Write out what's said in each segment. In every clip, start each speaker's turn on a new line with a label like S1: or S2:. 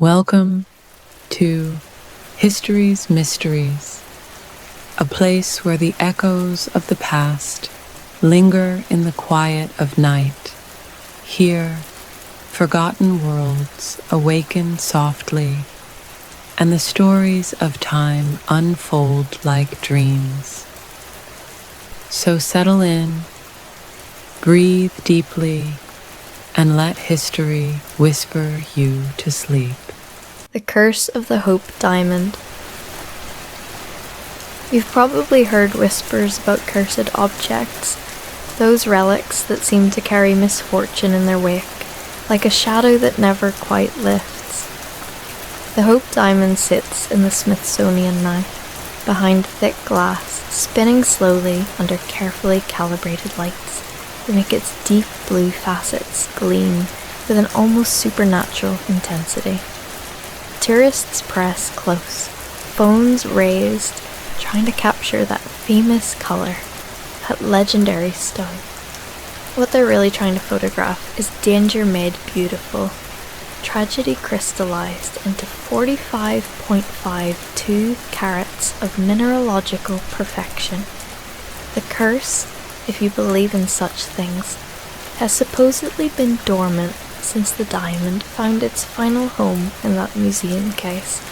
S1: Welcome to History's Mysteries, a place where the echoes of the past linger in the quiet of night. Here, forgotten worlds awaken softly, and the stories of time unfold like dreams. So settle in, breathe deeply, and let history whisper you to sleep.
S2: The Curse of the Hope Diamond. You've probably heard whispers about cursed objects, those relics that seem to carry misfortune in their wake, like a shadow that never quite lifts. The Hope Diamond sits in the Smithsonian now, behind thick glass, spinning slowly under carefully calibrated lights that make its deep blue facets gleam with an almost supernatural intensity. Tourists press close, phones raised, trying to capture that famous colour, that legendary stone. What they're really trying to photograph is danger made beautiful, tragedy crystallised into 45.52 carats of mineralogical perfection. The curse, if you believe in such things, has supposedly been dormant since the diamond found its final home in that museum case.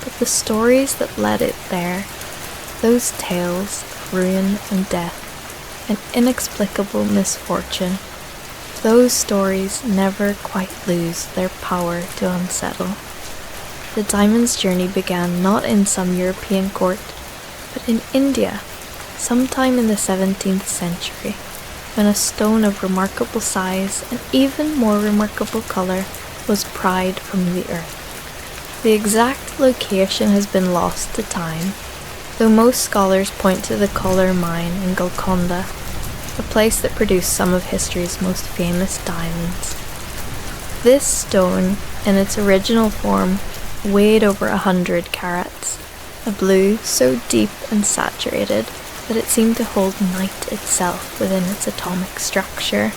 S2: But the stories that led it there, those tales of ruin and death and inexplicable misfortune, those stories never quite lose their power to unsettle. The diamond's journey began not in some European court, but in India, sometime in the 17th century, when a stone of remarkable size and even more remarkable colour was pried from the earth. The exact location has been lost to time, though most scholars point to the Kolar mine in Golconda, a place that produced some of history's most famous diamonds. This stone, in its original form, weighed over 100 carats, a blue so deep and saturated that it seemed to hold night itself within its atomic structure.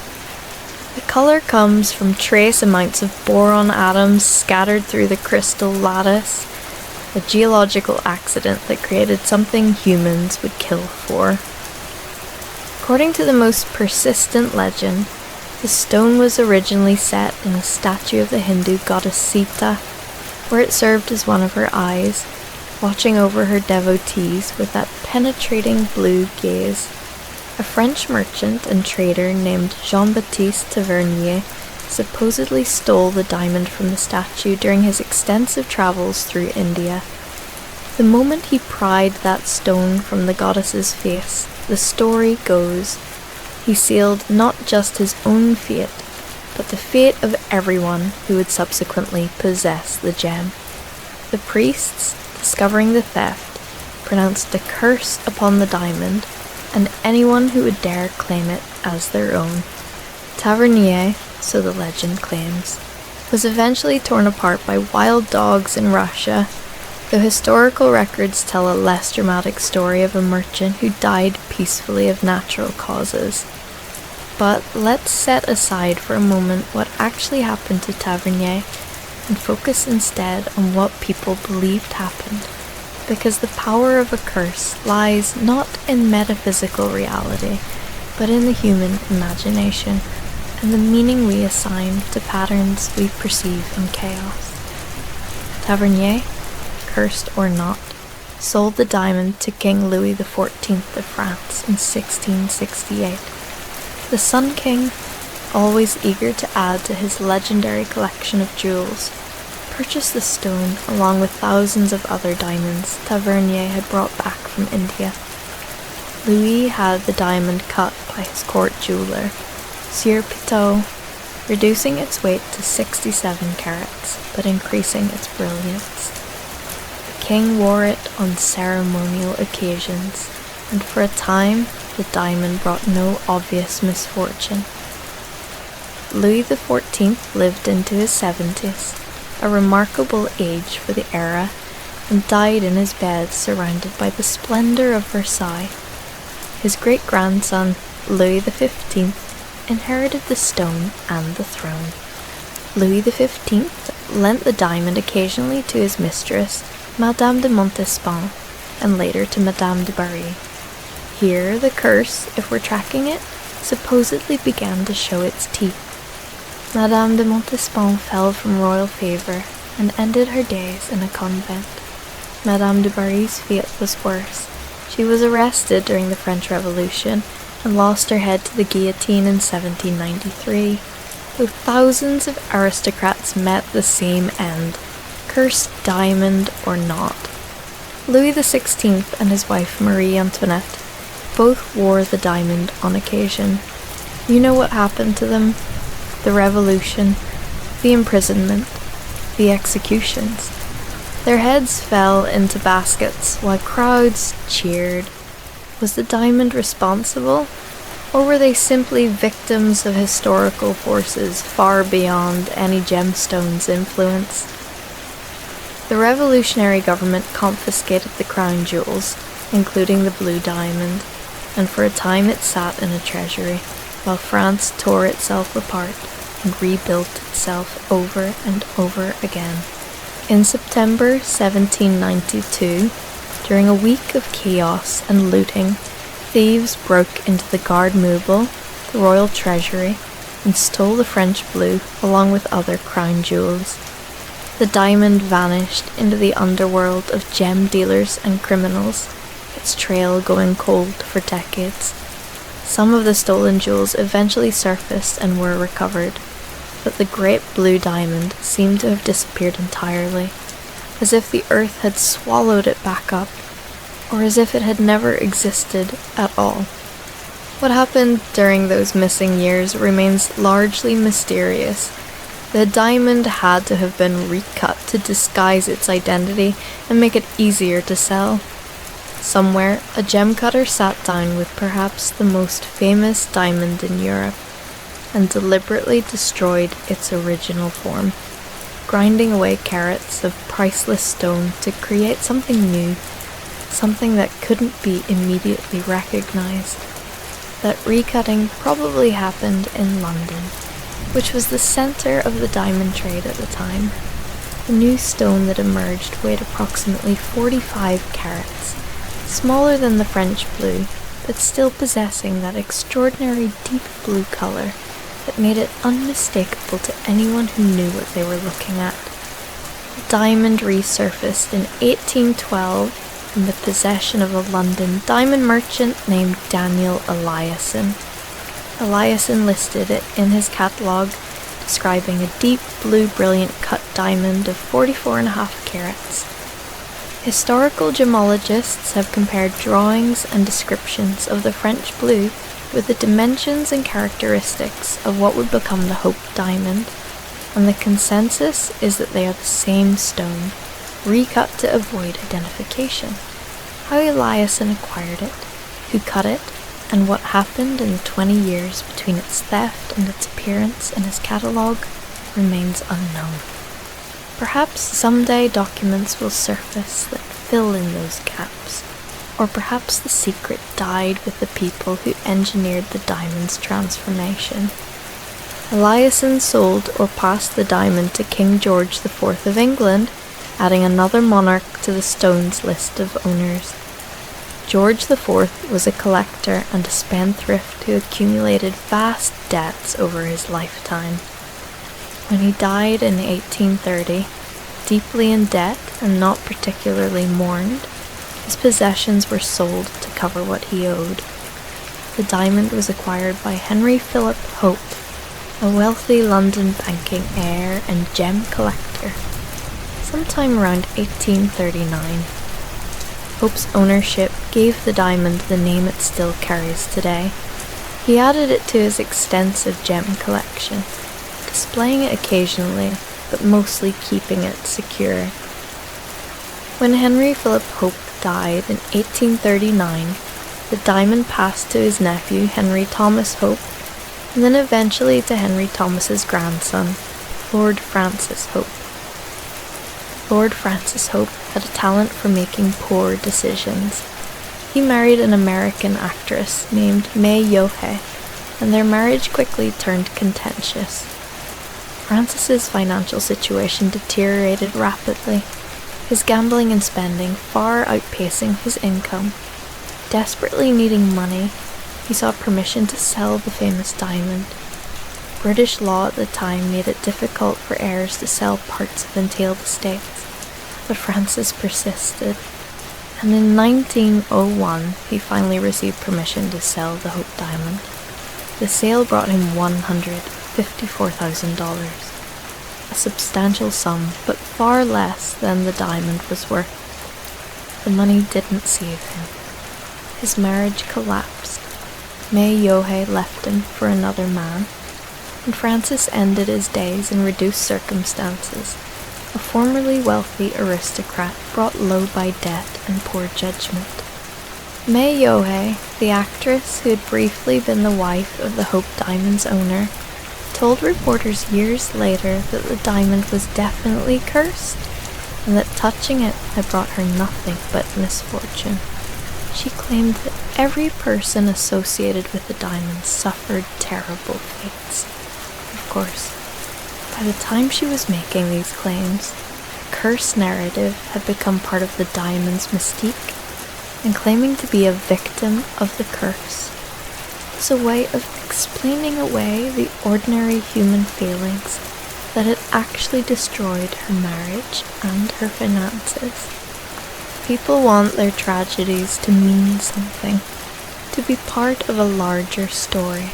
S2: The colour comes from trace amounts of boron atoms scattered through the crystal lattice, a geological accident that created something humans would kill for. According to the most persistent legend, the stone was originally set in a statue of the Hindu goddess Sita, where it served as one of her eyes, watching over her devotees with that penetrating blue gaze. A French merchant and trader named Jean-Baptiste Tavernier supposedly stole the diamond from the statue during his extensive travels through India. The moment he pried that stone from the goddess's face, the story goes, he sealed not just his own fate, but the fate of everyone who would subsequently possess the gem. The priests, discovering the theft, pronounced a curse upon the diamond and anyone who would dare claim it as their own. Tavernier, so the legend claims, was eventually torn apart by wild dogs in Russia, though historical records tell a less dramatic story of a merchant who died peacefully of natural causes. But let's set aside for a moment what actually happened to Tavernier and focus instead on what people believed happened, because the power of a curse lies not in metaphysical reality, but in the human imagination and the meaning we assign to patterns we perceive in chaos. Tavernier, cursed or not, sold the diamond to King Louis XIV of France in 1668. The Sun King, always eager to add to his legendary collection of jewels, purchased the stone along with thousands of other diamonds Tavernier had brought back from India. Louis had the diamond cut by his court jeweller, Sieur Pitot, reducing its weight to 67 carats, but increasing its brilliance. The king wore it on ceremonial occasions, and for a time the diamond brought no obvious misfortune. Louis XIV lived into his 70s, a remarkable age for the era, and died in his bed surrounded by the splendour of Versailles. His great-grandson, Louis XV, inherited the stone and the throne. Louis XV lent the diamond occasionally to his mistress, Madame de Montespan, and later to Madame de Barry. Here, the curse, if we're tracking it, supposedly began to show its teeth. Madame de Montespan fell from royal favour and ended her days in a convent. Madame de Barry's fate was worse. She was arrested during the French Revolution and lost her head to the guillotine in 1793. Though thousands of aristocrats met the same end, cursed diamond or not. Louis XVI and his wife Marie Antoinette both wore the diamond on occasion. You know what happened to them? The revolution, the imprisonment, the executions. Their heads fell into baskets while crowds cheered. Was the diamond responsible? Or were they simply victims of historical forces far beyond any gemstone's influence? The revolutionary government confiscated the crown jewels, including the blue diamond, and for a time it sat in a treasury, while France tore itself apart and rebuilt itself over and over again. In September 1792, during a week of chaos and looting, thieves broke into the Garde Meuble, the royal treasury, and stole the French blue along with other crown jewels. The diamond vanished into the underworld of gem dealers and criminals, its trail going cold for decades. Some of the stolen jewels eventually surfaced and were recovered, but the great blue diamond seemed to have disappeared entirely, as if the earth had swallowed it back up, or as if it had never existed at all. What happened during those missing years remains largely mysterious. The diamond had to have been recut to disguise its identity and make it easier to sell. Somewhere, a gem cutter sat down with perhaps the most famous diamond in Europe and deliberately destroyed its original form, grinding away carats of priceless stone to create something new, something that couldn't be immediately recognized. That recutting probably happened in London, which was the center of the diamond trade at the time. The new stone that emerged weighed approximately 45 carats, smaller than the French blue, but still possessing that extraordinary deep blue color that made it unmistakable to anyone who knew what they were looking at. The diamond resurfaced in 1812 in the possession of a London diamond merchant named Daniel Eliasson. Eliasson listed it in his catalogue, describing a deep blue brilliant cut diamond of 44.5 carats. Historical gemologists have compared drawings and descriptions of the French blue with the dimensions and characteristics of what would become the Hope diamond, and the consensus is that they are the same stone, recut to avoid identification. How Eliasson acquired it, who cut it, and what happened in the 20 years between its theft and its appearance in his catalogue remains unknown. Perhaps someday documents will surface that fill in those gaps, or perhaps the secret died with the people who engineered the diamond's transformation. Eliasson sold or passed the diamond to King George IV of England, adding another monarch to the stone's list of owners. George IV was a collector and a spendthrift who accumulated vast debts over his lifetime. When he died in 1830, deeply in debt and not particularly mourned, his possessions were sold to cover what he owed. The diamond was acquired by Henry Philip Hope, a wealthy London banking heir and gem collector, sometime around 1839. Hope's ownership gave the diamond the name it still carries today. He added it to his extensive gem collection, displaying it occasionally, but mostly keeping it secure. When Henry Philip Hope died in 1839, the diamond passed to his nephew Henry Thomas Hope, and then eventually to Henry Thomas's grandson, Lord Francis Hope. Lord Francis Hope had a talent for making poor decisions. He married an American actress named May Yohe, and their marriage quickly turned contentious. Francis's financial situation deteriorated rapidly, his gambling and spending far outpacing his income. Desperately needing money, he sought permission to sell the famous diamond. British law at the time made it difficult for heirs to sell parts of entailed estates, but Francis persisted, and in 1901 he finally received permission to sell the Hope diamond. The sale brought him $154,000, a substantial sum, but far less than the diamond was worth. The money didn't save him. His marriage collapsed. May Yohei left him for another man, and Francis ended his days in reduced circumstances, a formerly wealthy aristocrat brought low by debt and poor judgment. May Yohei, the actress who had briefly been the wife of the Hope Diamond's owner, told reporters years later that the diamond was definitely cursed, and that touching it had brought her nothing but misfortune. She claimed that every person associated with the diamond suffered terrible fates. Of course, by the time she was making these claims, the curse narrative had become part of the diamond's mystique, and claiming to be a victim of the curse was a way of explaining away the ordinary human feelings that had actually destroyed her marriage and her finances. People want their tragedies to mean something, to be part of a larger story,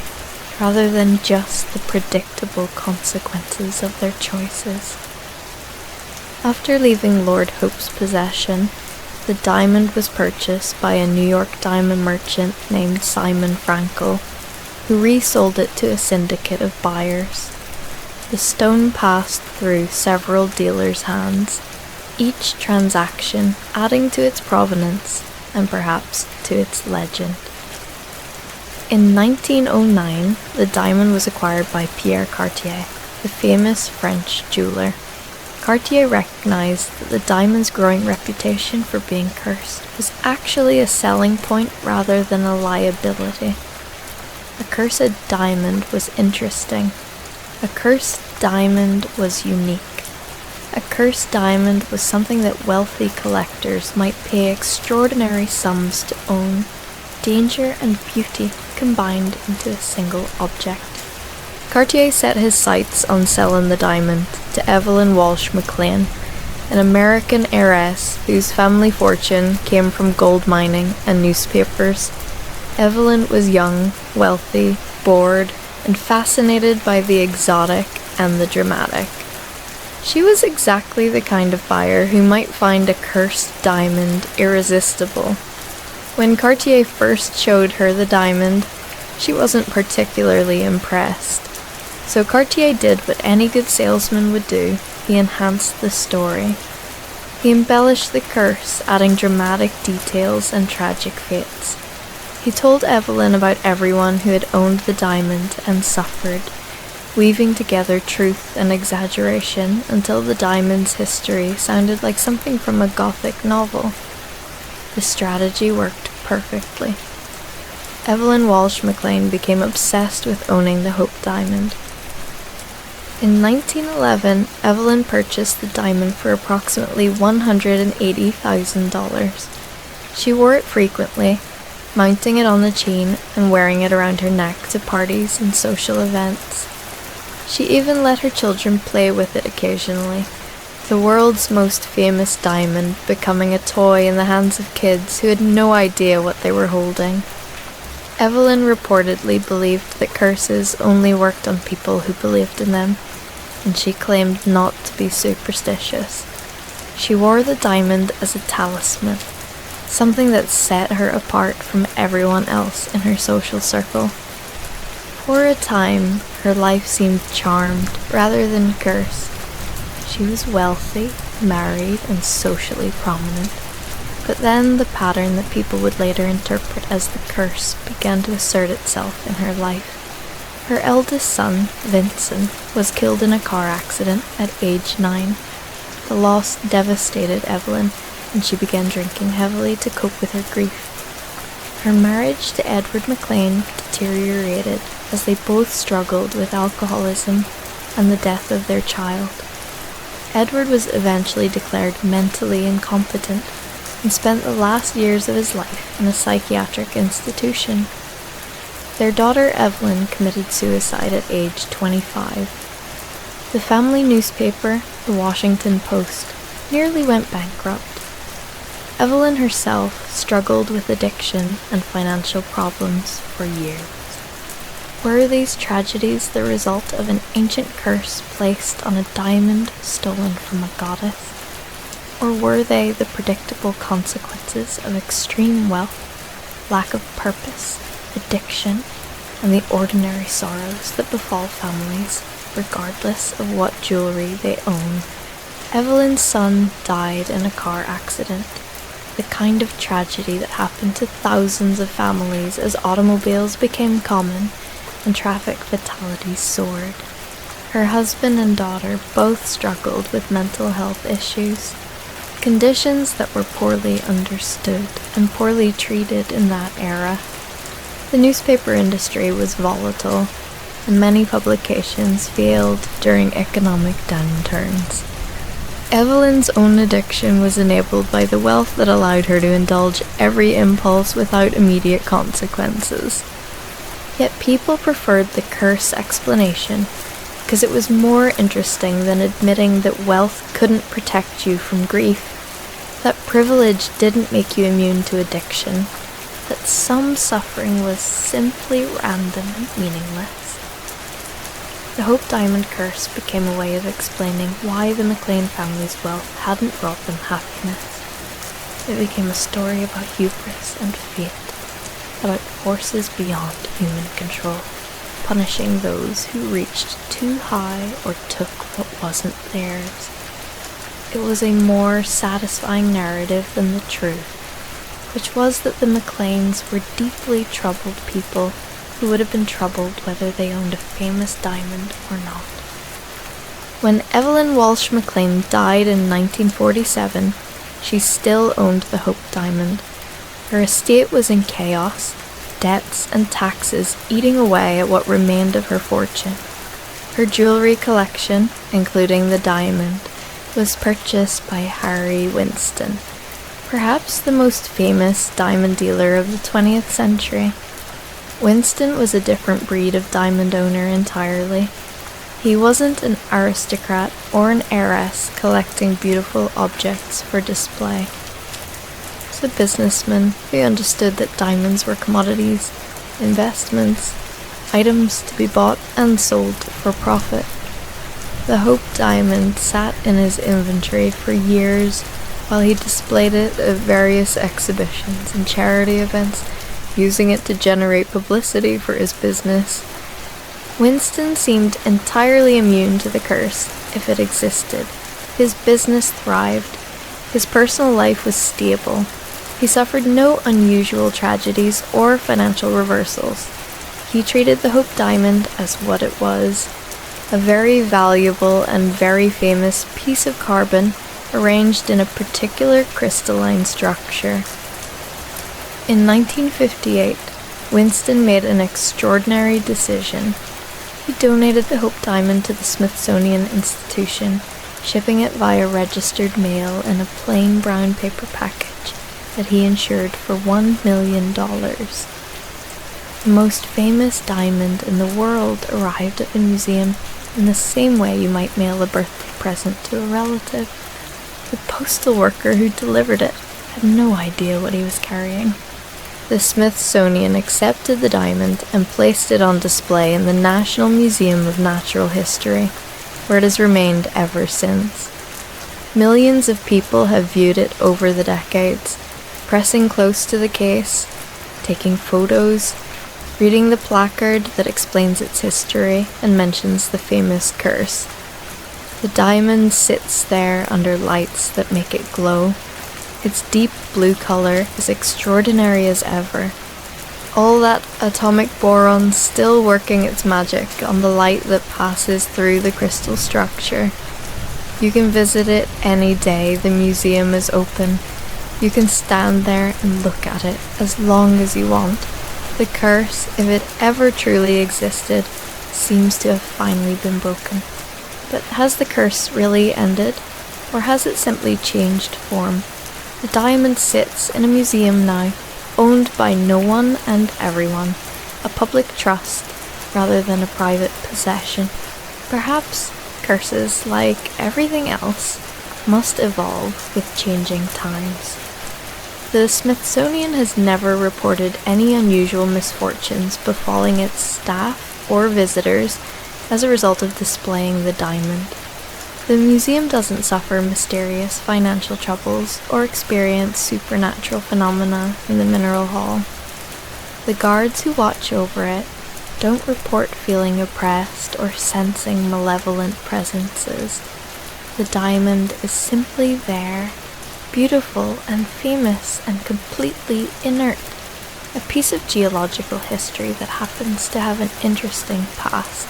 S2: rather than just the predictable consequences of their choices. After leaving Lord Hope's possession, the diamond was purchased by a New York diamond merchant named Simon Frankel, who resold it to a syndicate of buyers. The stone passed through several dealers' hands, each transaction adding to its provenance and perhaps to its legend. In 1909, the diamond was acquired by Pierre Cartier, the famous French jeweler. Cartier recognized that the diamond's growing reputation for being cursed was actually a selling point rather than a liability. A cursed diamond was interesting. A cursed diamond was unique. A cursed diamond was something that wealthy collectors might pay extraordinary sums to own, danger and beauty combined into a single object. Cartier set his sights on selling the diamond to Evelyn Walsh McLean, an American heiress whose family fortune came from gold mining and newspapers. Evelyn was young, wealthy, bored, and fascinated by the exotic and the dramatic. She was exactly the kind of buyer who might find a cursed diamond irresistible. When Cartier first showed her the diamond, she wasn't particularly impressed. So Cartier did what any good salesman would do. He enhanced the story. He embellished the curse, adding dramatic details and tragic fates. He told Evelyn about everyone who had owned the diamond and suffered, weaving together truth and exaggeration until the diamond's history sounded like something from a Gothic novel. The strategy worked perfectly. Evelyn Walsh McLean became obsessed with owning the Hope diamond. In 1911, Evelyn purchased the diamond for approximately $180,000. She wore it frequently, mounting it on the chain and wearing it around her neck to parties and social events. She even let her children play with it occasionally, the world's most famous diamond becoming a toy in the hands of kids who had no idea what they were holding. Evelyn reportedly believed that curses only worked on people who believed in them, and she claimed not to be superstitious. She wore the diamond as a talisman, something that set her apart from everyone else in her social circle. For a time, her life seemed charmed rather than cursed. She was wealthy, married, and socially prominent. But then the pattern that people would later interpret as the curse began to assert itself in her life. Her eldest son, Vincent, was killed in a car accident at age 9. The loss devastated Evelyn, and she began drinking heavily to cope with her grief. Her marriage to Edward McLean deteriorated as they both struggled with alcoholism and the death of their child. Edward was eventually declared mentally incompetent and spent the last years of his life in a psychiatric institution. Their daughter Evelyn committed suicide at age 25. The family newspaper, the Washington Post, nearly went bankrupt. Evelyn herself struggled with addiction and financial problems for years. Were these tragedies the result of an ancient curse placed on a diamond stolen from a goddess? Or were they the predictable consequences of extreme wealth, lack of purpose, addiction, and the ordinary sorrows that befall families, regardless of what jewelry they own? Evelyn's son died in a car accident, the kind of tragedy that happened to thousands of families as automobiles became common and traffic fatalities soared. Her husband and daughter both struggled with mental health issues, conditions that were poorly understood and poorly treated in that era. The newspaper industry was volatile, and many publications failed during economic downturns. Evelyn's own addiction was enabled by the wealth that allowed her to indulge every impulse without immediate consequences. Yet people preferred the curse explanation because it was more interesting than admitting that wealth couldn't protect you from grief, that privilege didn't make you immune to addiction, that some suffering was simply random and meaningless. The Hope Diamond curse became a way of explaining why the McLean family's wealth hadn't brought them happiness. It became a story about hubris and fate, about forces beyond human control, punishing those who reached too high or took what wasn't theirs. It was a more satisfying narrative than the truth, which was that the McLeans were deeply troubled people who would have been troubled whether they owned a famous diamond or not. When Evelyn Walsh McLean died in 1947, she still owned the Hope Diamond. Her estate was in chaos, debts and taxes eating away at what remained of her fortune. Her jewellery collection, including the diamond, was purchased by Harry Winston, perhaps the most famous diamond dealer of the 20th century. Winston was a different breed of diamond owner entirely. He wasn't an aristocrat or an heiress collecting beautiful objects for display. He was a businessman who understood that diamonds were commodities, investments, items to be bought and sold for profit. The Hope Diamond sat in his inventory for years while he displayed it at various exhibitions and charity events, using it to generate publicity for his business. Winston seemed entirely immune to the curse, if it existed. His business thrived. His personal life was stable. He suffered no unusual tragedies or financial reversals. He treated the Hope Diamond as what it was, a very valuable and very famous piece of carbon arranged in a particular crystalline structure. In 1958, Winston made an extraordinary decision. He donated the Hope Diamond to the Smithsonian Institution, shipping it via registered mail in a plain brown paper package that he insured for $1 million. The most famous diamond in the world arrived at the museum in the same way you might mail a birthday present to a relative. The postal worker who delivered it had no idea what he was carrying. The Smithsonian accepted the diamond and placed it on display in the National Museum of Natural History, where it has remained ever since. Millions of people have viewed it over the decades, pressing close to the case, taking photos, reading the placard that explains its history and mentions the famous curse. The diamond sits there under lights that make it glow. Its deep blue color is extraordinary as ever. All that atomic boron still working its magic on the light that passes through the crystal structure. You can visit it any day the museum is open. You can stand there and look at it as long as you want. The curse, if it ever truly existed, seems to have finally been broken. But has the curse really ended, or has it simply changed form? The diamond sits in a museum now, owned by no one and everyone, a public trust rather than a private possession. Perhaps curses, like everything else, must evolve with changing times. The Smithsonian has never reported any unusual misfortunes befalling its staff or visitors as a result of displaying the diamond. The museum doesn't suffer mysterious financial troubles or experience supernatural phenomena in the mineral hall. The guards who watch over it don't report feeling oppressed or sensing malevolent presences. The diamond is simply there, beautiful and famous and completely inert, a piece of geological history that happens to have an interesting past.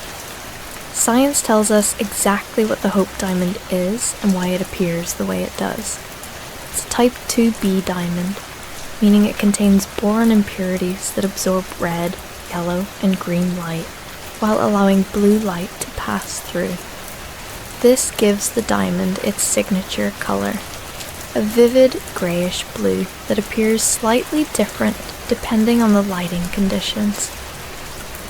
S2: Science tells us exactly what the Hope Diamond is and why it appears the way it does. It's a type 2b diamond, meaning it contains boron impurities that absorb red, yellow, and green light, while allowing blue light to pass through. This gives the diamond its signature color, a vivid grayish blue that appears slightly different depending on the lighting conditions.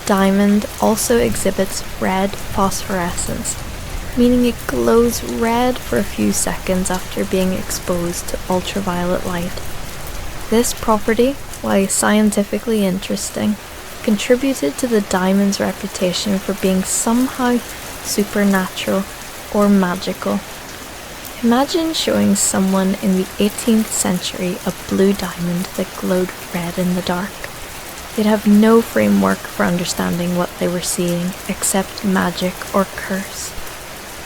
S2: Diamond also exhibits red phosphorescence, meaning it glows red for a few seconds after being exposed to ultraviolet light. This property, while scientifically interesting, contributed to the diamond's reputation for being somehow supernatural or magical. Imagine showing someone in the 18th century a blue diamond that glowed red in the dark. They'd have no framework for understanding what they were seeing except magic or curse.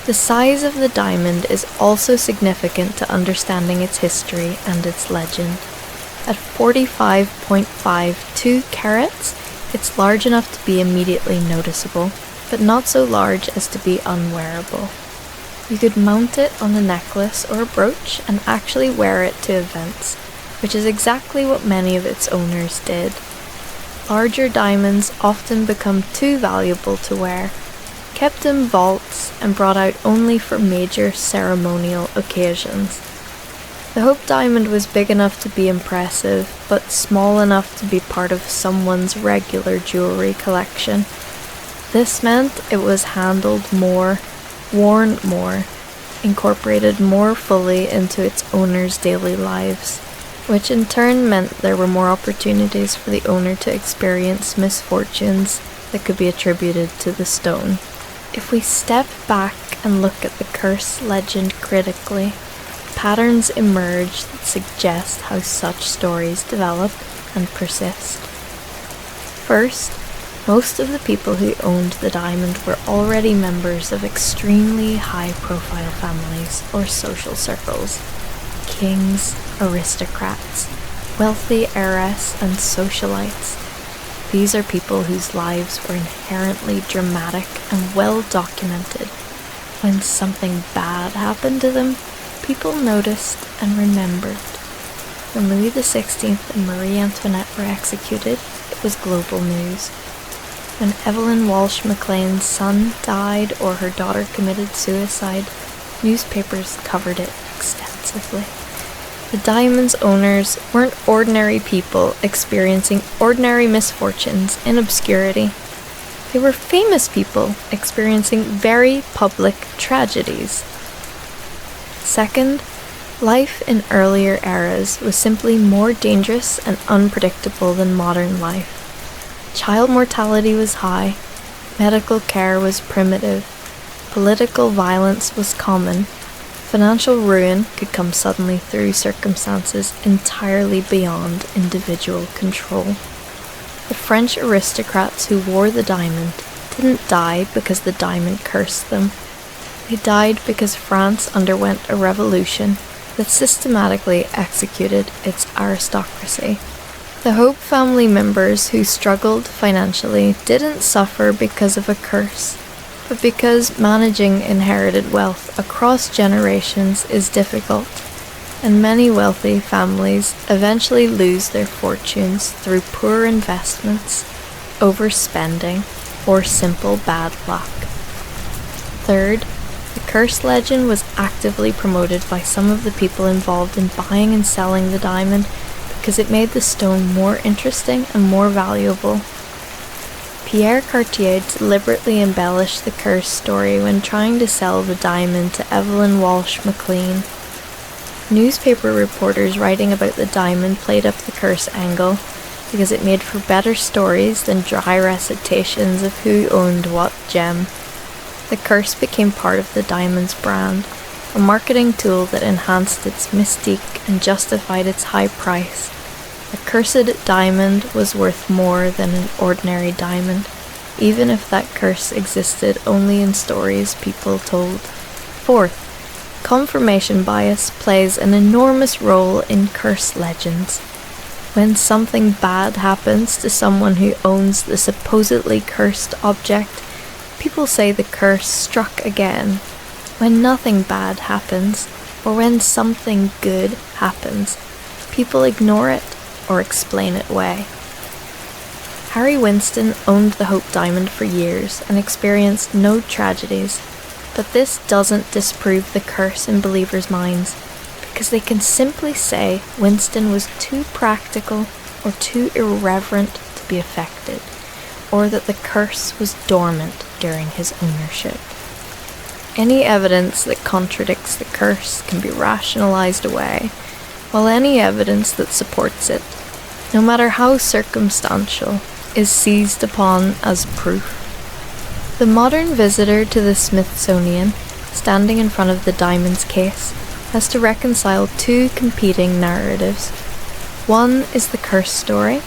S2: The size of the diamond is also significant to understanding its history and its legend. At 45.52 carats, it's large enough to be immediately noticeable, but not so large as to be unwearable. You could mount it on a necklace or a brooch and actually wear it to events, which is exactly what many of its owners did. Larger diamonds often become too valuable to wear, kept in vaults and brought out only for major ceremonial occasions. The Hope Diamond was big enough to be impressive, but small enough to be part of someone's regular jewelry collection. This meant it was handled more, worn more, incorporated more fully into its owner's daily lives, which in turn meant there were more opportunities for the owner to experience misfortunes that could be attributed to the stone. If we step back and look at the curse legend critically, patterns emerge that suggest how such stories develop and persist. First, most of the people who owned the diamond were already members of extremely high-profile families or social circles. Kings, aristocrats, wealthy heiress, and socialites. These are people whose lives were inherently dramatic and well documented. When something bad happened to them, people noticed and remembered. When Louis XVI and Marie Antoinette were executed, it was global news. When Evelyn Walsh McLean's son died or her daughter committed suicide, newspapers covered it extensively. The diamond's owners weren't ordinary people experiencing ordinary misfortunes in obscurity. They were famous people experiencing very public tragedies. Second, life in earlier eras was simply more dangerous and unpredictable than modern life. Child mortality was high, medical care was primitive, political violence was common, financial ruin could come suddenly through circumstances entirely beyond individual control. The French aristocrats who wore the diamond didn't die because the diamond cursed them. They died because France underwent a revolution that systematically executed its aristocracy. The Hope family members who struggled financially didn't suffer because of a curse, but because managing inherited wealth across generations is difficult, and many wealthy families eventually lose their fortunes through poor investments, overspending, or simple bad luck. Third, curse legend was actively promoted by some of the people involved in buying and selling the diamond because it made the stone more interesting and more valuable. Pierre Cartier deliberately embellished the curse story when trying to sell the diamond to Evelyn Walsh McLean. Newspaper reporters writing about the diamond played up the curse angle because it made for better stories than dry recitations of who owned what gem. The curse became part of the diamond's brand, a marketing tool that enhanced its mystique and justified its high price. A cursed diamond was worth more than an ordinary diamond, even if that curse existed only in stories people told. Fourth, confirmation bias plays an enormous role in curse legends. When something bad happens to someone who owns the supposedly cursed object, people say the curse struck again. When nothing bad happens, or when something good happens, people ignore it or explain it away. Harry Winston owned the Hope Diamond for years and experienced no tragedies, but this doesn't disprove the curse in believers' minds, because they can simply say Winston was too practical or too irreverent to be affected, or that the curse was dormant during his ownership. Any evidence that contradicts the curse can be rationalized away, while any evidence that supports it, no matter how circumstantial, is seized upon as proof. The modern visitor to the Smithsonian, standing in front of the diamond's case, has to reconcile two competing narratives. One is the curse story,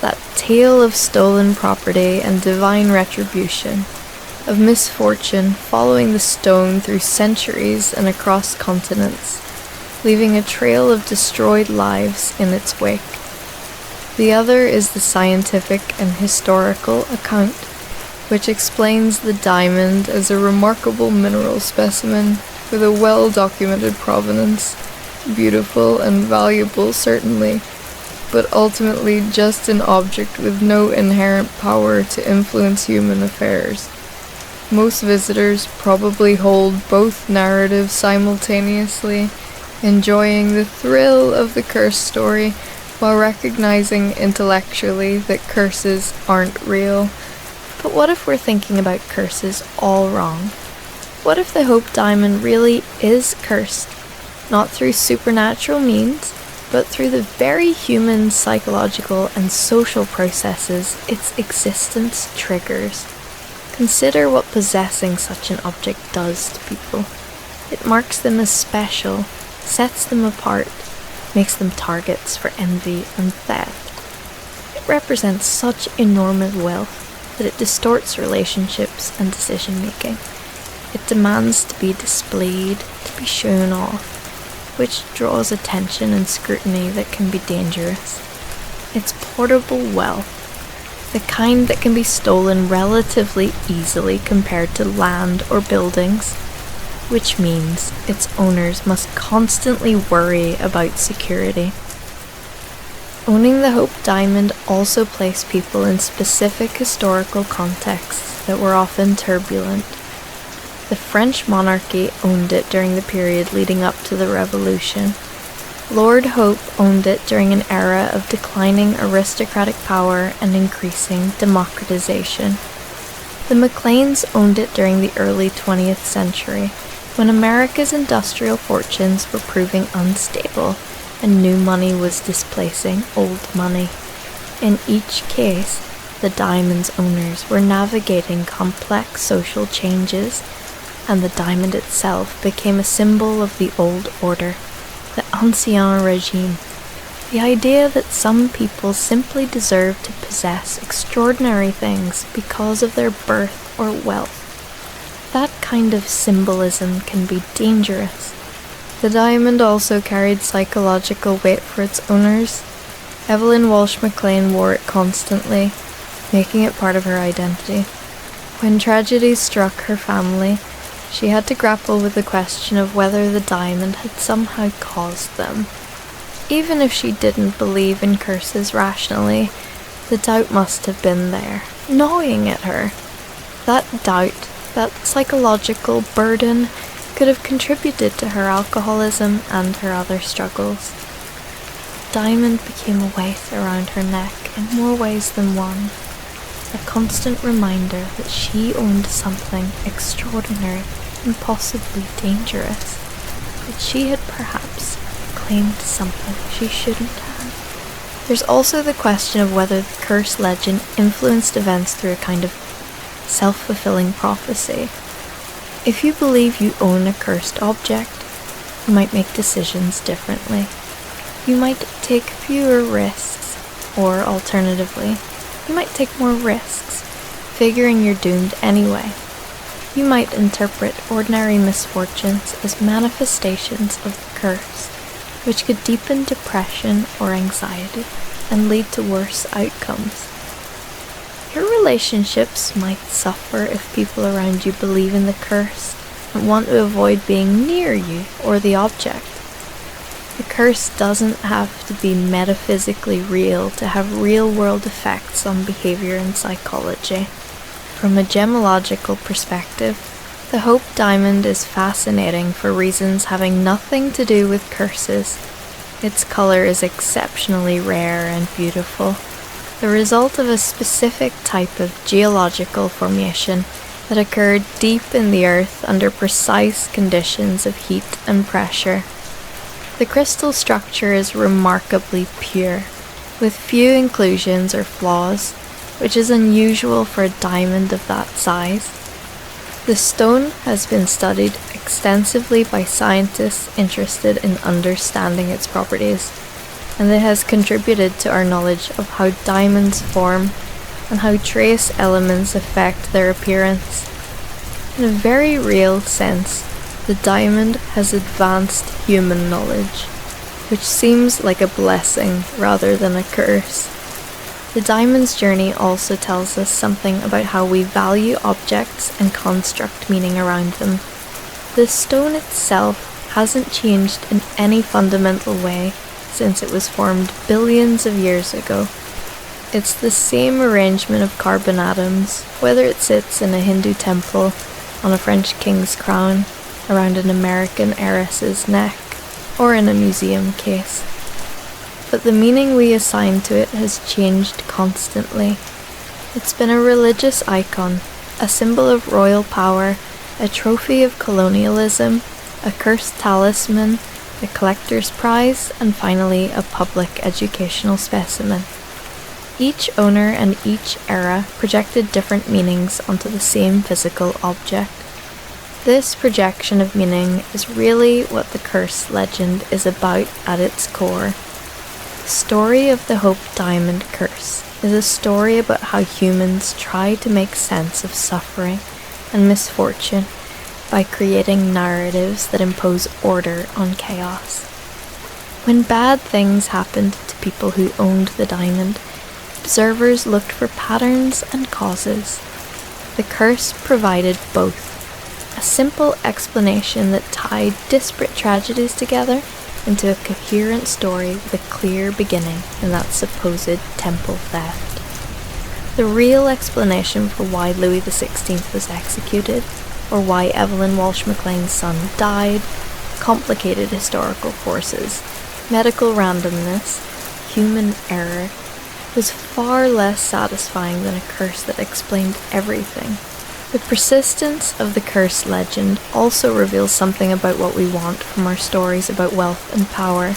S2: that tale of stolen property and divine retribution, of misfortune following the stone through centuries and across continents, leaving a trail of destroyed lives in its wake. The other is the scientific and historical account, which explains the diamond as a remarkable mineral specimen with a well-documented provenance, beautiful and valuable certainly, but ultimately just an object with no inherent power to influence human affairs. Most visitors probably hold both narratives simultaneously, enjoying the thrill of the curse story while recognizing intellectually that curses aren't real. But what if we're thinking about curses all wrong? What if the Hope Diamond really is cursed, not through supernatural means, but through the very human, psychological, and social processes its existence triggers? Consider what possessing such an object does to people. It marks them as special, sets them apart, makes them targets for envy and theft. It represents such enormous wealth that it distorts relationships and decision-making. It demands to be displayed, to be shown off, which draws attention and scrutiny that can be dangerous. It's portable wealth, the kind that can be stolen relatively easily compared to land or buildings, which means its owners must constantly worry about security. Owning the Hope Diamond also placed people in specific historical contexts that were often turbulent. The French monarchy owned it during the period leading up to the Revolution. Lord Hope owned it during an era of declining aristocratic power and increasing democratization. The Macleans owned it during the early 20th century, when America's industrial fortunes were proving unstable and new money was displacing old money. In each case, the diamond's owners were navigating complex social changes, and the diamond itself became a symbol of the old order, the ancien regime, the idea that some people simply deserve to possess extraordinary things because of their birth or wealth. That kind of symbolism can be dangerous. The diamond also carried psychological weight for its owners. Evelyn Walsh McLean wore it constantly, making it part of her identity. When tragedies struck her family, she had to grapple with the question of whether the diamond had somehow caused them. Even if she didn't believe in curses rationally, the doubt must have been there, gnawing at her. That doubt, that psychological burden, could have contributed to her alcoholism and her other struggles. The diamond became a weight around her neck in more ways than one, a constant reminder that she owned something extraordinary and possibly dangerous, that she had perhaps claimed something she shouldn't have. There's also the question of whether the curse legend influenced events through a kind of self-fulfilling prophecy. If you believe you own a cursed object, you might make decisions differently. You might take fewer risks, or alternatively, you might take more risks, figuring you're doomed anyway. You might interpret ordinary misfortunes as manifestations of the curse, which could deepen depression or anxiety and lead to worse outcomes. Your relationships might suffer if people around you believe in the curse and want to avoid being near you or the object. The curse doesn't have to be metaphysically real to have real-world effects on behavior and psychology. From a gemological perspective, the Hope Diamond is fascinating for reasons having nothing to do with curses. Its color is exceptionally rare and beautiful, the result of a specific type of geological formation that occurred deep in the earth under precise conditions of heat and pressure. The crystal structure is remarkably pure, with few inclusions or flaws, which is unusual for a diamond of that size. The stone has been studied extensively by scientists interested in understanding its properties, and it has contributed to our knowledge of how diamonds form and how trace elements affect their appearance. In a very real sense, the diamond has advanced human knowledge, which seems like a blessing rather than a curse. The diamond's journey also tells us something about how we value objects and construct meaning around them. The stone itself hasn't changed in any fundamental way since it was formed billions of years ago. It's the same arrangement of carbon atoms, whether it sits in a Hindu temple, on a French king's crown, around an American heiress's neck, or in a museum case. But the meaning we assign to it has changed constantly. It's been a religious icon, a symbol of royal power, a trophy of colonialism, a cursed talisman, a collector's prize, and finally a public educational specimen. Each owner and each era projected different meanings onto the same physical object. This projection of meaning is really what the curse legend is about at its core. The story of the Hope Diamond curse is a story about how humans try to make sense of suffering and misfortune by creating narratives that impose order on chaos. When bad things happened to people who owned the diamond, observers looked for patterns and causes. The curse provided both. A simple explanation that tied disparate tragedies together into a coherent story with a clear beginning in that supposed temple theft. The real explanation for why Louis XVI was executed, or why Evelyn Walsh McLean's son died, complicated historical forces, medical randomness, human error, was far less satisfying than a curse that explained everything. The persistence of the curse legend also reveals something about what we want from our stories about wealth and power.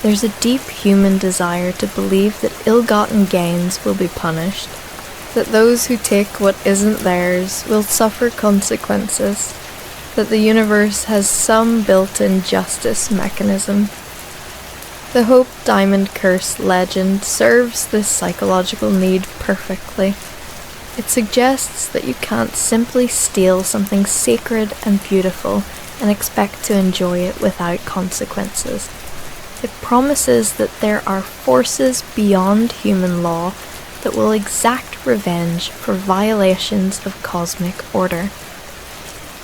S2: There's a deep human desire to believe that ill-gotten gains will be punished, that those who take what isn't theirs will suffer consequences, that the universe has some built-in justice mechanism. The Hope Diamond curse legend serves this psychological need perfectly. It suggests that you can't simply steal something sacred and beautiful and expect to enjoy it without consequences. It promises that there are forces beyond human law that will exact revenge for violations of cosmic order.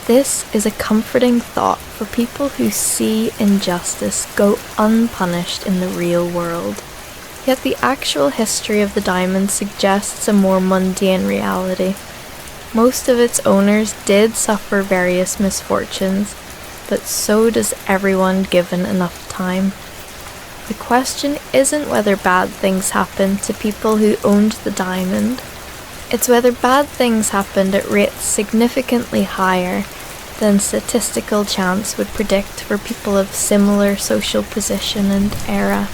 S2: This is a comforting thought for people who see injustice go unpunished in the real world. Yet the actual history of the diamond suggests a more mundane reality. Most of its owners did suffer various misfortunes, but so does everyone given enough time. The question isn't whether bad things happened to people who owned the diamond. It's whether bad things happened at rates significantly higher than statistical chance would predict for people of similar social position and era.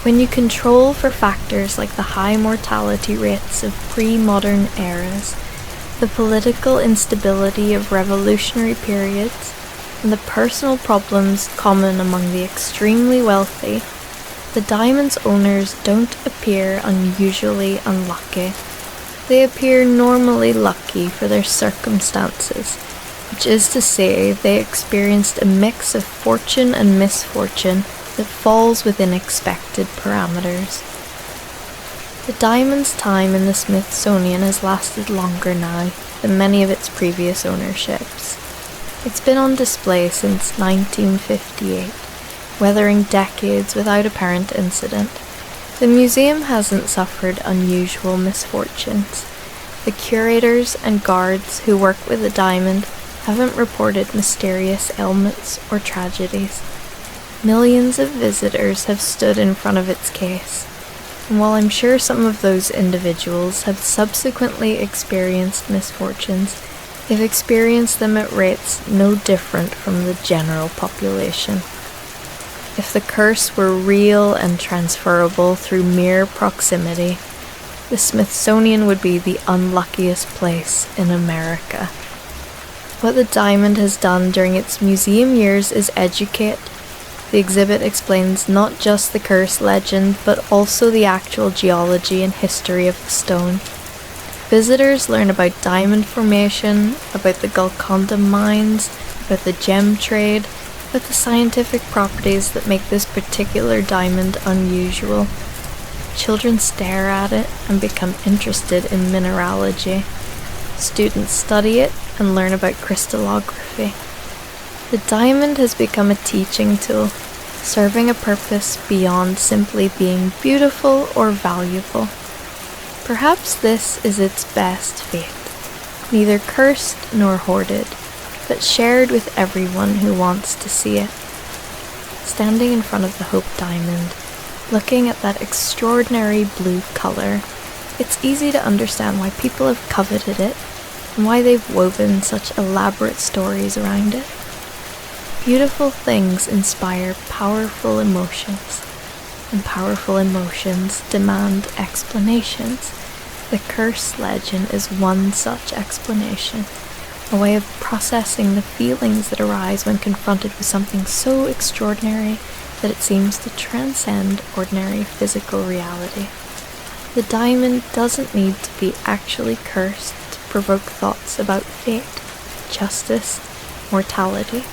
S2: When you control for factors like the high mortality rates of pre-modern eras, the political instability of revolutionary periods, and the personal problems common among the extremely wealthy, the diamond's owners don't appear unusually unlucky. They appear normally lucky for their circumstances, which is to say they experienced a mix of fortune and misfortune that falls within expected parameters. The diamond's time in the Smithsonian has lasted longer now than many of its previous ownerships. It's been on display since 1958, weathering decades without apparent incident. The museum hasn't suffered unusual misfortunes. The curators and guards who work with the diamond haven't reported mysterious ailments or tragedies. Millions of visitors have stood in front of its case, and while I'm sure some of those individuals have subsequently experienced misfortunes, they've experienced them at rates no different from the general population. If the curse were real and transferable through mere proximity, the Smithsonian would be the unluckiest place in America. What the diamond has done during its museum years is educate. The exhibit explains not just the curse legend, but also the actual geology and history of the stone. Visitors learn about diamond formation, about the Golconda mines, about the gem trade, about the scientific properties that make this particular diamond unusual. Children stare at it and become interested in mineralogy. Students study it and learn about crystallography. The diamond has become a teaching tool, serving a purpose beyond simply being beautiful or valuable. Perhaps this is its best fate, neither cursed nor hoarded, but shared with everyone who wants to see it. Standing in front of the Hope Diamond, looking at that extraordinary blue colour, it's easy to understand why people have coveted it and why they've woven such elaborate stories around it. Beautiful things inspire powerful emotions, and powerful emotions demand explanations. The curse legend is one such explanation, a way of processing the feelings that arise when confronted with something so extraordinary that it seems to transcend ordinary physical reality. The diamond doesn't need to be actually cursed to provoke thoughts about fate, justice, mortality,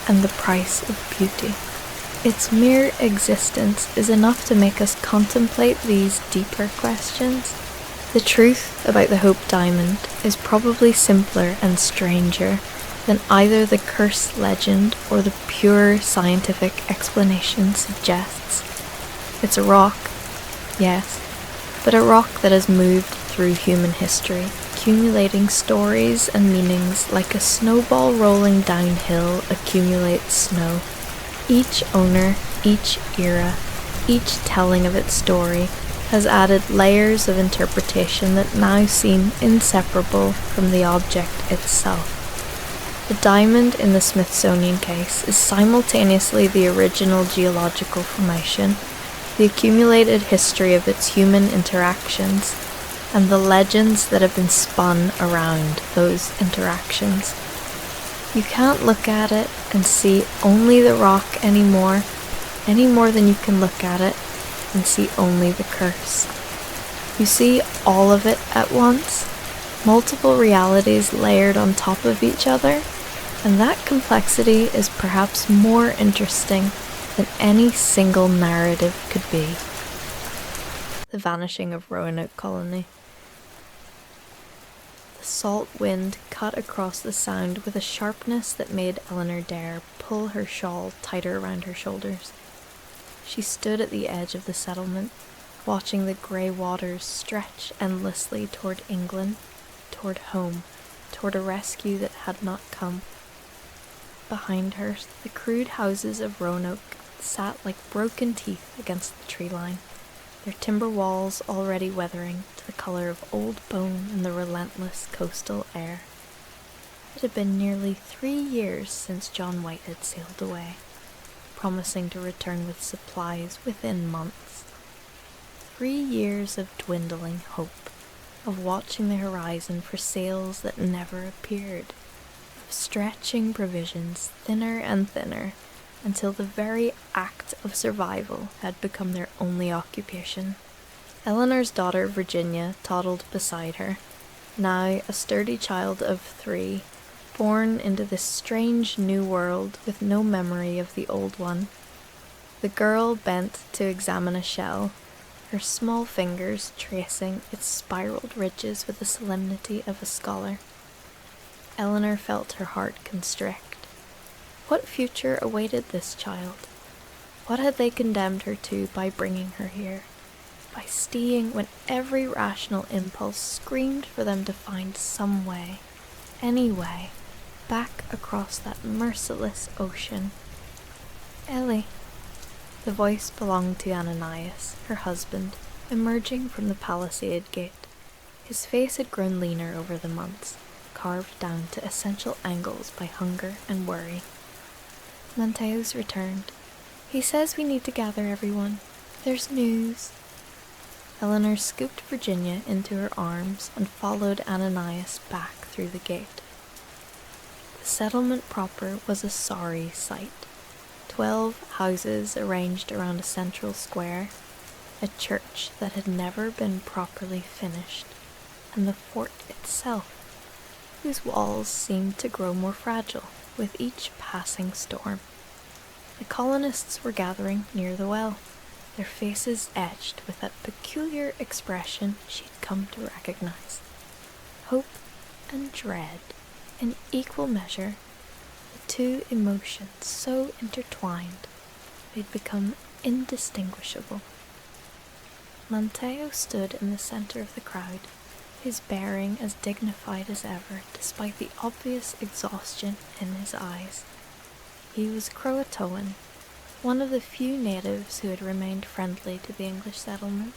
S2: and the price of beauty. Its mere existence is enough to make us contemplate these deeper questions. The truth about the Hope Diamond is probably simpler and stranger than either the curse legend or the pure scientific explanation suggests. It's a rock, yes, but a rock that has moved through human history, accumulating stories and meanings like a snowball rolling downhill accumulates snow. Each owner, each era, each telling of its story has added layers of interpretation that now seem inseparable from the object itself. The diamond in the Smithsonian case is simultaneously the original geological formation, the accumulated history of its human interactions, and the legends that have been spun around those interactions. You can't look at it and see only the rock any more than you can look at it and see only the curse. You see all of it at once, multiple realities layered on top of each other, and that complexity is perhaps more interesting than any single narrative could be. The vanishing of Roanoke Colony. The salt wind cut across the Sound with a sharpness that made Eleanor Dare pull her shawl tighter around her shoulders. She stood at the edge of the settlement, watching the grey waters stretch endlessly toward England, toward home, toward a rescue that had not come. Behind her, the crude houses of Roanoke sat like broken teeth against the tree line, their timber walls already weathering to the color of old bone in the relentless coastal air. It had been nearly 3 years since John White had sailed away, promising to return with supplies within months. 3 years of dwindling hope, of watching the horizon for sails that never appeared, of stretching provisions thinner and thinner until the very act of survival had become their only occupation. Eleanor's daughter Virginia toddled beside her, now a sturdy child of 3, born into this strange new world with no memory of the old one. The girl bent to examine a shell, her small fingers tracing its spiraled ridges with the solemnity of a scholar. Eleanor felt her heart constrict. What future awaited this child? What had they condemned her to by bringing her here? By staying when every rational impulse screamed for them to find some way, any way, back across that merciless ocean. Ellie. The voice belonged to Ananias, her husband, emerging from the palisade gate. His face had grown leaner over the months, carved down to essential angles by hunger and worry. Manteus returned. He says we need to gather everyone. There's news. Eleanor scooped Virginia into her arms and followed Ananias back through the gate. The settlement proper was a sorry sight. 12 houses arranged around a central square, a church that had never been properly finished, and the fort itself, whose walls seemed to grow more fragile with each passing storm. The colonists were gathering near the well, their faces etched with that peculiar expression she'd come to recognize. Hope and dread in equal measure, the two emotions so intertwined they'd become indistinguishable. Manteo stood in the center of the crowd, his bearing as dignified as ever despite the obvious exhaustion in his eyes. He was Croatoan, one of the few natives who had remained friendly to the English settlement,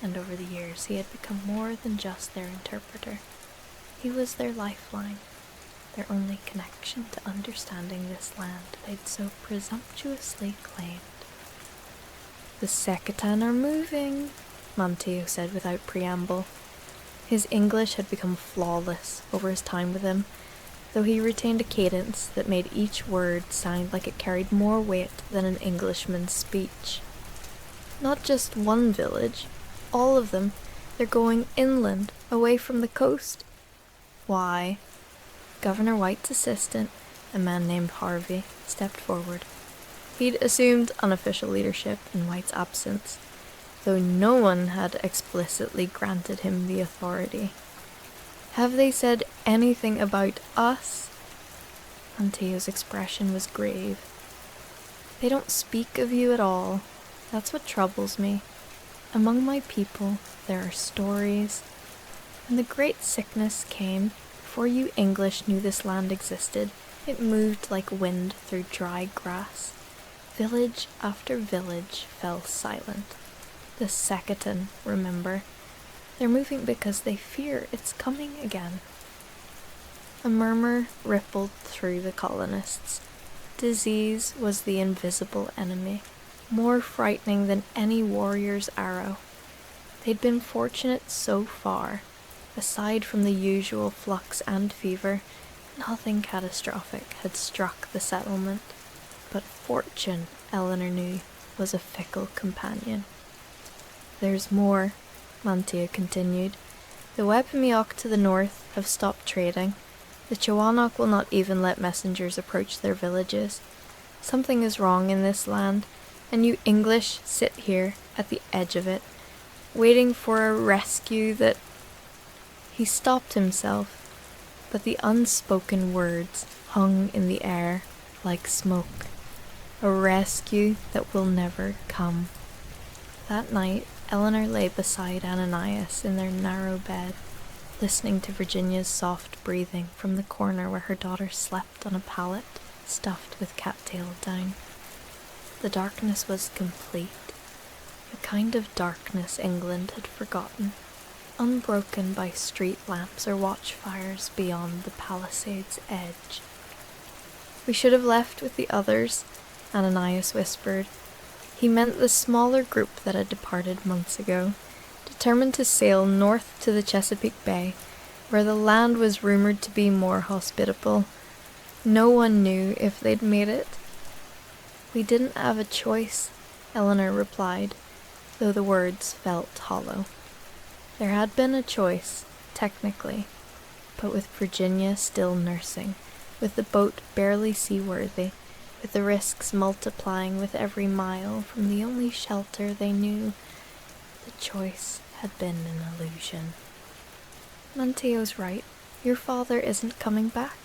S2: and over the years he had become more than just their interpreter. He was their lifeline, their only connection to understanding this land they'd so presumptuously claimed. "The Sekatan are moving," Manteo said without preamble. His English had become flawless over his time with him, though he retained a cadence that made each word sound like it carried more weight than an Englishman's speech. "Not just one village, all of them. They're going inland, away from the coast." "Why?" Governor White's assistant, a man named Harvey, stepped forward. He'd assumed unofficial leadership in White's absence, though no one had explicitly granted him the authority. "Have they said anything about us?" Manteo's expression was grave. "They don't speak of you at all. That's what troubles me. Among my people, there are stories. When the great sickness came, before you English knew this land existed, it moved like wind through dry grass. Village after village fell silent. The Sekatan, remember. They're moving because they fear it's coming again." A murmur rippled through the colonists. Disease was the invisible enemy, more frightening than any warrior's arrow. They'd been fortunate so far. Aside from the usual flux and fever, nothing catastrophic had struck the settlement. But fortune, Eleanor knew, was a fickle companion. "There's more," Manteo continued. "The Wepemiok to the north have stopped trading. The Chawanok will not even let messengers approach their villages. Something is wrong in this land, and you English sit here at the edge of it, waiting for a rescue that—" He stopped himself, but the unspoken words hung in the air like smoke. A rescue that will never come. That night, Eleanor lay beside Ananias in their narrow bed. listening to Virginia's soft breathing from the corner where her daughter slept on a pallet stuffed with cattail down. The darkness was complete, the kind of darkness England had forgotten, unbroken by street lamps or watchfires beyond the palisade's edge. "We should have left with the others," Ananias whispered. He meant the smaller group that had departed months ago, determined to sail north to the Chesapeake Bay, where the land was rumored to be more hospitable. No one knew if they'd made it. "We didn't have a choice," Eleanor replied, though the words felt hollow. There had been a choice, technically, but with Virginia still nursing, with the boat barely seaworthy, with the risks multiplying with every mile from the only shelter they knew, the choice had been an illusion. "Manteo's right. Your father isn't coming back."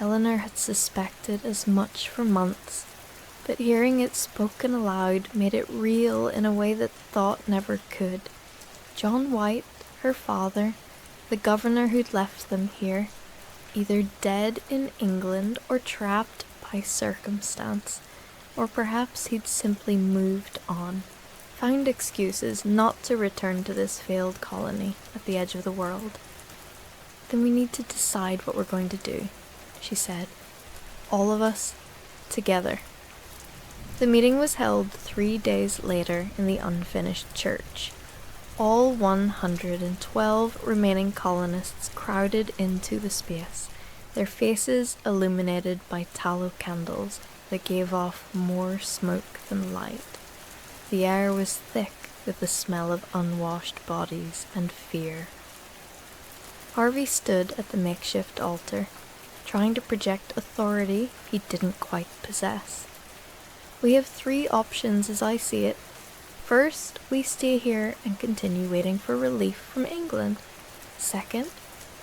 S2: Eleanor had suspected as much for months, but hearing it spoken aloud made it real in a way that thought never could. John White, her father, the governor who'd left them here, either dead in England or trapped by circumstance, or perhaps he'd simply moved on, found excuses not to return to this failed colony at the edge of the world. "Then we need to decide what we're going to do," she said. "All of us, together." The meeting was held 3 days later in the unfinished church. All 112 remaining colonists crowded into the space, their faces illuminated by tallow candles that gave off more smoke than light. The air was thick with the smell of unwashed bodies and fear. Harvey stood at the makeshift altar, trying to project authority he didn't quite possess. "We have 3 options as I see it. First, we stay here and continue waiting for relief from England. Second,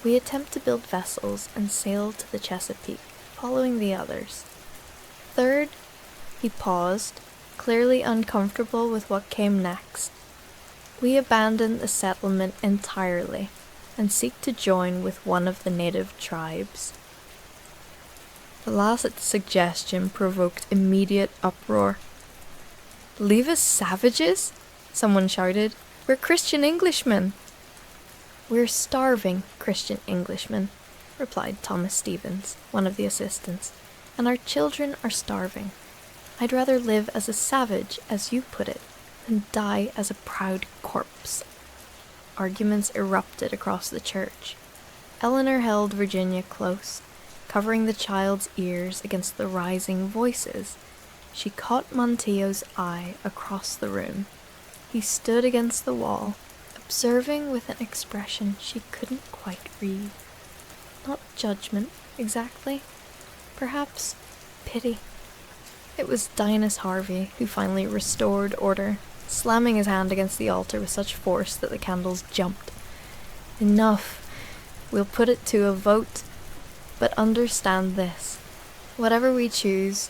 S2: we attempt to build vessels and sail to the Chesapeake, following the others. Third," he paused, clearly uncomfortable with what came next, "we abandon the settlement entirely and seek to join with one of the native tribes." The last suggestion provoked immediate uproar. "Leave us savages?" someone shouted. "We're Christian Englishmen." "We're starving Christian Englishmen," replied Thomas Stevens, one of the assistants, "and our children are starving. I'd rather live as a savage, as you put it, than die as a proud corpse." Arguments erupted across the church. Eleanor held Virginia close, covering the child's ears against the rising voices. She caught Manteo's eye across the room. He stood against the wall, observing with an expression she couldn't quite read. Not judgment, exactly. Perhaps pity. It was Dinas Harvey who finally restored order, slamming his hand against the altar with such force that the candles jumped. "Enough. We'll put it to a vote. But understand this. Whatever we choose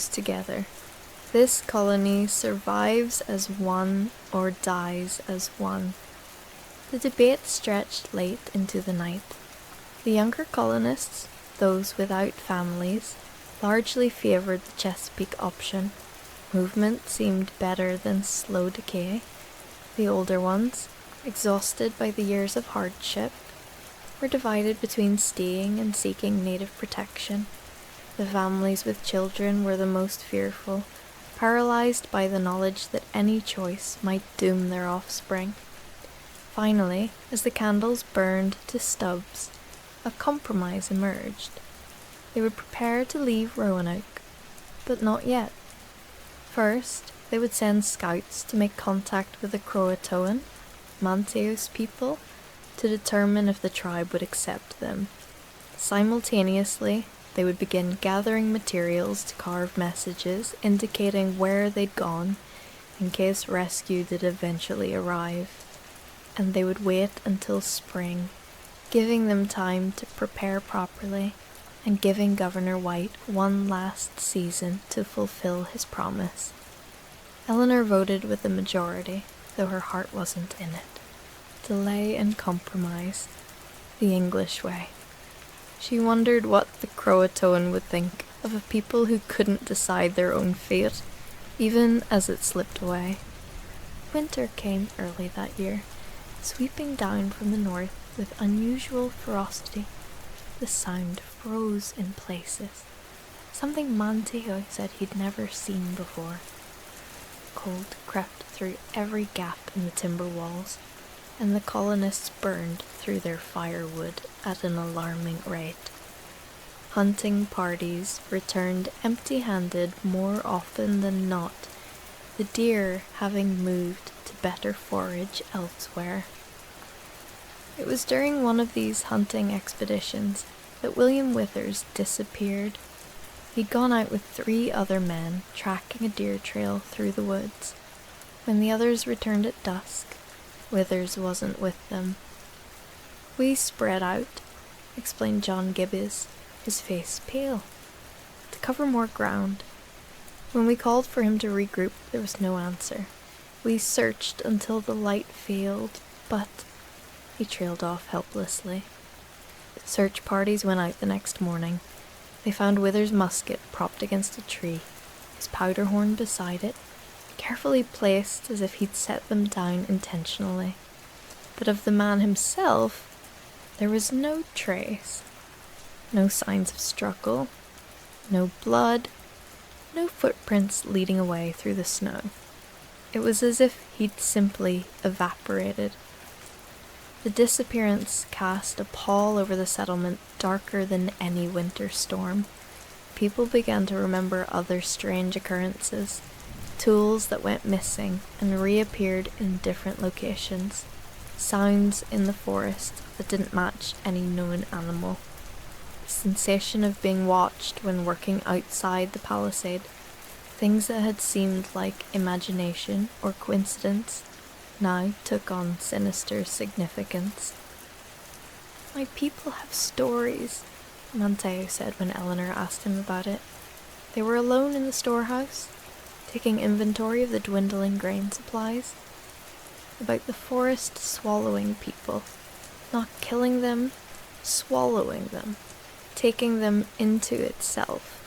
S2: together. This colony survives as one or dies as one." The debate stretched late into the night. The younger colonists, those without families, largely favoured the Chesapeake option. Movement seemed better than slow decay. The older ones, exhausted by the years of hardship, were divided between staying and seeking native protection. The families with children were the most fearful, paralyzed by the knowledge that any choice might doom their offspring. Finally, as the candles burned to stubs, a compromise emerged. They would prepare to leave Roanoke, but not yet. First, they would send scouts to make contact with the Croatoan, Manteo's people, to determine if the tribe would accept them. Simultaneously, they would begin gathering materials to carve messages indicating where they'd gone, in case rescue did eventually arrive. And they would wait until spring, giving them time to prepare properly, and giving Governor White one last season to fulfill his promise. Eleanor voted with the majority, though her heart wasn't in it. delay and compromise, the English way. She wondered what the Croatoan would think of a people who couldn't decide their own fate, even as it slipped away. Winter came early that year, sweeping down from the north with unusual ferocity. The sound froze in places, something Manteo said he'd never seen before. Cold crept through every gap in the timber walls, and the colonists burned through their firewood at an alarming rate. Hunting parties returned empty-handed more often than not, the deer having moved to better forage elsewhere. It was during one of these hunting expeditions that William Withers disappeared. He'd gone out with 3 other men tracking a deer trail through the woods. When the others returned at dusk, Withers wasn't with them. "We spread out," explained John Gibbs, his face pale, "to cover more ground. When we called for him to regroup, there was no answer. We searched until the light failed, but—" He trailed off helplessly. Search parties went out the next morning. They found Withers' musket propped against a tree, his powder horn beside it, carefully placed as if he'd set them down intentionally. But of the man himself, there was no trace. No signs of struggle, no blood, no footprints leading away through the snow. It was as if he'd simply evaporated. The disappearance cast a pall over the settlement darker than any winter storm. People began to remember other strange occurrences, tools that went missing and reappeared in different locations, sounds in the forest that didn't match any known animal. The sensation of being watched when working outside the palisade, things that had seemed like imagination or coincidence, now took on sinister significance. "My people have stories," Manteo said when Eleanor asked him about it. They were alone in the storehouse, taking inventory of the dwindling grain supplies. About the forest swallowing people, not killing them, swallowing them, taking them into itself.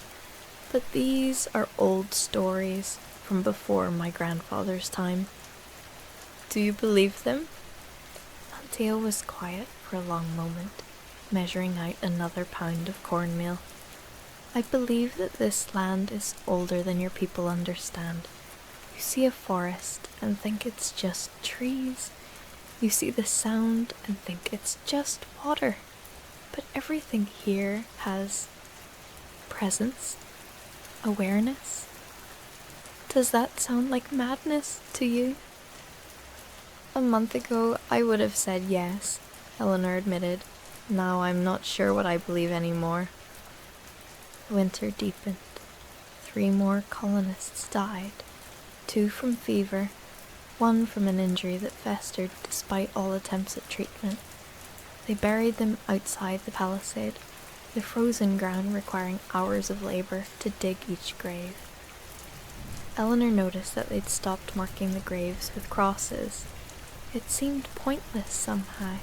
S2: But these are old stories from before my grandfather's time. "Do you believe them?" Manteo was quiet for a long moment, measuring out another pound of cornmeal. "I believe that this land is older than your people understand. You see a forest and think it's just trees. You see the sound and think it's just water. But everything here has presence, awareness. Does that sound like madness to you?" "A month ago, I would have said yes," Eleanor admitted. "Now I'm not sure what I believe anymore." The winter deepened. 3 more colonists died, 2 from fever, 1 from an injury that festered despite all attempts at treatment. They buried them outside the palisade, the frozen ground requiring hours of labor to dig each grave. Eleanor noticed that they'd stopped marking the graves with crosses. It seemed pointless somehow,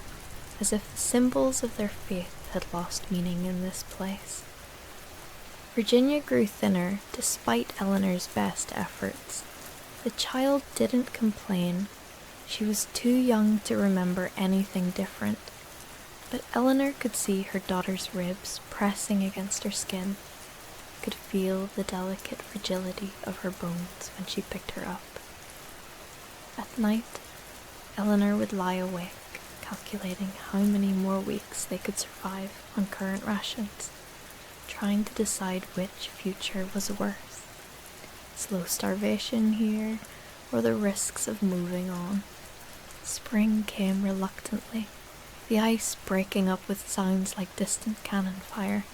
S2: as if the symbols of their faith had lost meaning in this place. Virginia grew thinner despite Eleanor's best efforts. The child didn't complain. She was too young to remember anything different. But Eleanor could see her daughter's ribs pressing against her skin, could feel the delicate fragility of her bones when she picked her up. At night, Eleanor would lie awake, calculating how many more weeks they could survive on current rations, trying to decide which future was worse, slow starvation here or the risks of moving on. Spring came reluctantly, the ice breaking up with sounds like distant cannon fire.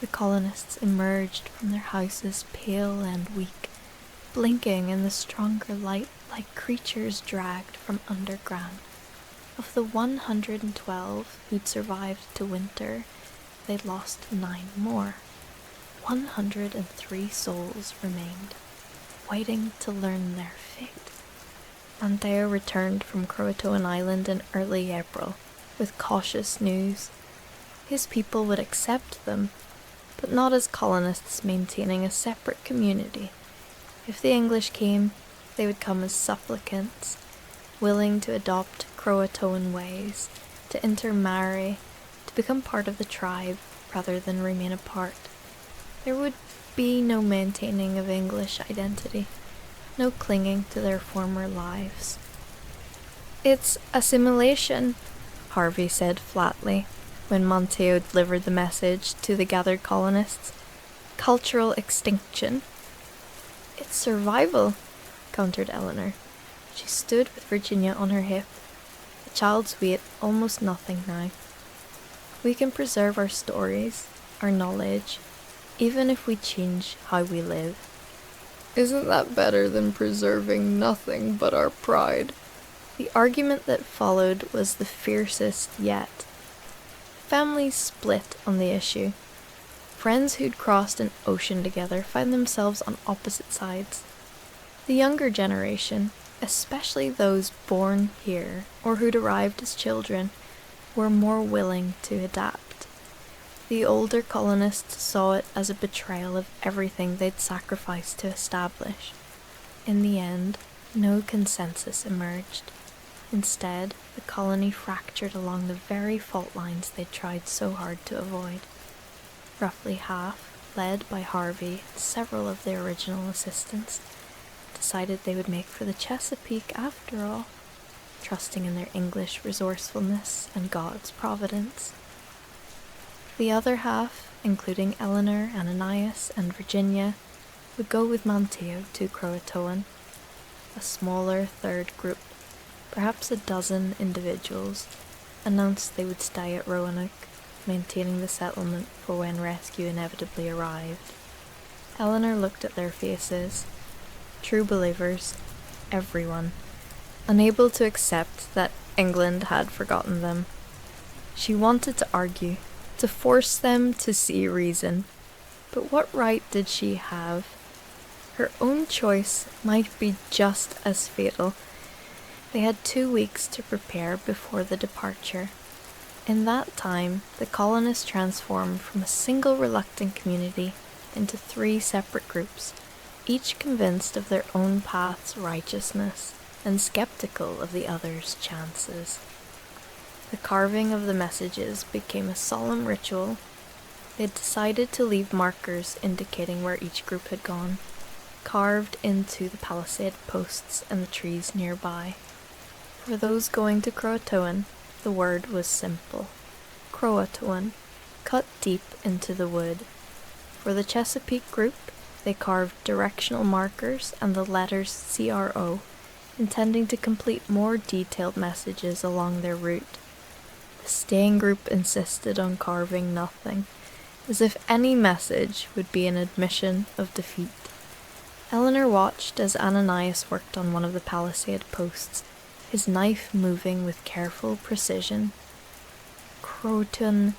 S2: The colonists emerged from their houses pale and weak, blinking in the stronger light like creatures dragged from underground. Of the 112 who'd survived to winter, they'd lost 9 more. 103 souls remained, waiting to learn their fate. Anteo returned from Croatoan Island in early April with cautious news. His people would accept them, but not as colonists maintaining a separate community. If the English came, they would come as supplicants, willing to adopt Croatoan ways, to intermarry, to become part of the tribe rather than remain apart. There would be no maintaining of English identity, no clinging to their former lives. "It's assimilation," Harvey said flatly, when Monteo delivered the message to the gathered colonists. "Cultural extinction." "It's survival," countered Eleanor. She stood with Virginia on her hip, a child's weight almost nothing now. "We can preserve our stories, our knowledge, even if we change how we live." "Isn't that better than preserving nothing but our pride?" The argument that followed was the fiercest yet. Families split on the issue. Friends who'd crossed an ocean together found themselves on opposite sides. The younger generation, especially those born here or who'd arrived as children, were more willing to adapt. The older colonists saw it as a betrayal of everything they'd sacrificed to establish. In the end, no consensus emerged. Instead, the colony fractured along the very fault lines they'd tried so hard to avoid. Roughly half, led by Harvey and several of their original assistants, decided they would make for the Chesapeake after all, trusting in their English resourcefulness and God's providence. The other half, including Eleanor, Ananias, and Virginia, would go with Monteo to Croatoan. A smaller third group, perhaps a dozen individuals, announced they would stay at Roanoke, maintaining the settlement for when rescue inevitably arrived. Eleanor looked at their faces. True believers, everyone, unable to accept that England had forgotten them. She wanted to argue, to force them to see reason, but what right did she have? Her own choice might be just as fatal. They had 2 weeks to prepare before the departure. In that time, the colonists transformed from a single reluctant community into 3 separate groups, each convinced of their own path's righteousness and skeptical of the other's chances. The carving of the messages became a solemn ritual. They had decided to leave markers indicating where each group had gone, carved into the palisade posts and the trees nearby. For those going to Croatoan, the word was simple: Croatoan, cut deep into the wood. For the Chesapeake group, they carved directional markers and the letters CRO, intending to complete more detailed messages along their route. The staying group insisted on carving nothing, as if any message would be an admission of defeat. Eleanor watched as Ananias worked on one of the palisade posts, his knife moving with careful precision. Croatoan,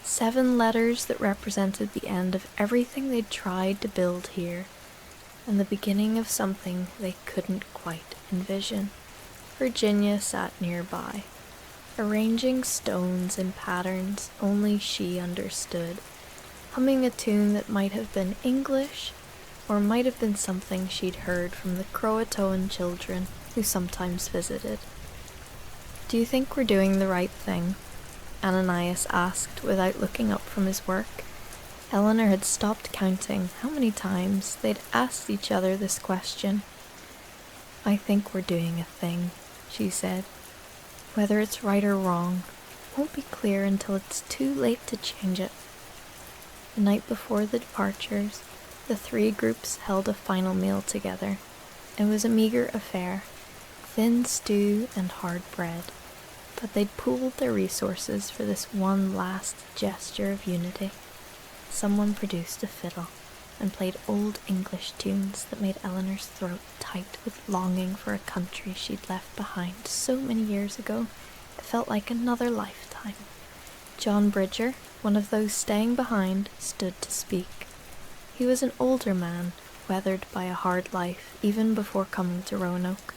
S2: 7 letters that represented the end of everything they'd tried to build here, and the beginning of something they couldn't quite envision. Virginia sat nearby, arranging stones in patterns only she understood, humming a tune that might have been English, or might have been something she'd heard from the Croatoan children who sometimes visited. "Do you think we're doing the right thing?" Ananias asked without looking up from his work. Eleanor had stopped counting how many times they'd asked each other this question. "I think we're doing a thing," she said. "Whether it's right or wrong won't be clear until it's too late to change it." The night before the departures, the 3 groups held a final meal together. It was a meager affair, thin stew and hard bread, but they'd pooled their resources for this one last gesture of unity. Someone produced a fiddle and played old English tunes that made Eleanor's throat tight with longing for a country she'd left behind so many years ago. It felt like another lifetime. John Bridger, one of those staying behind, stood to speak. He was an older man, weathered by a hard life even before coming to Roanoke.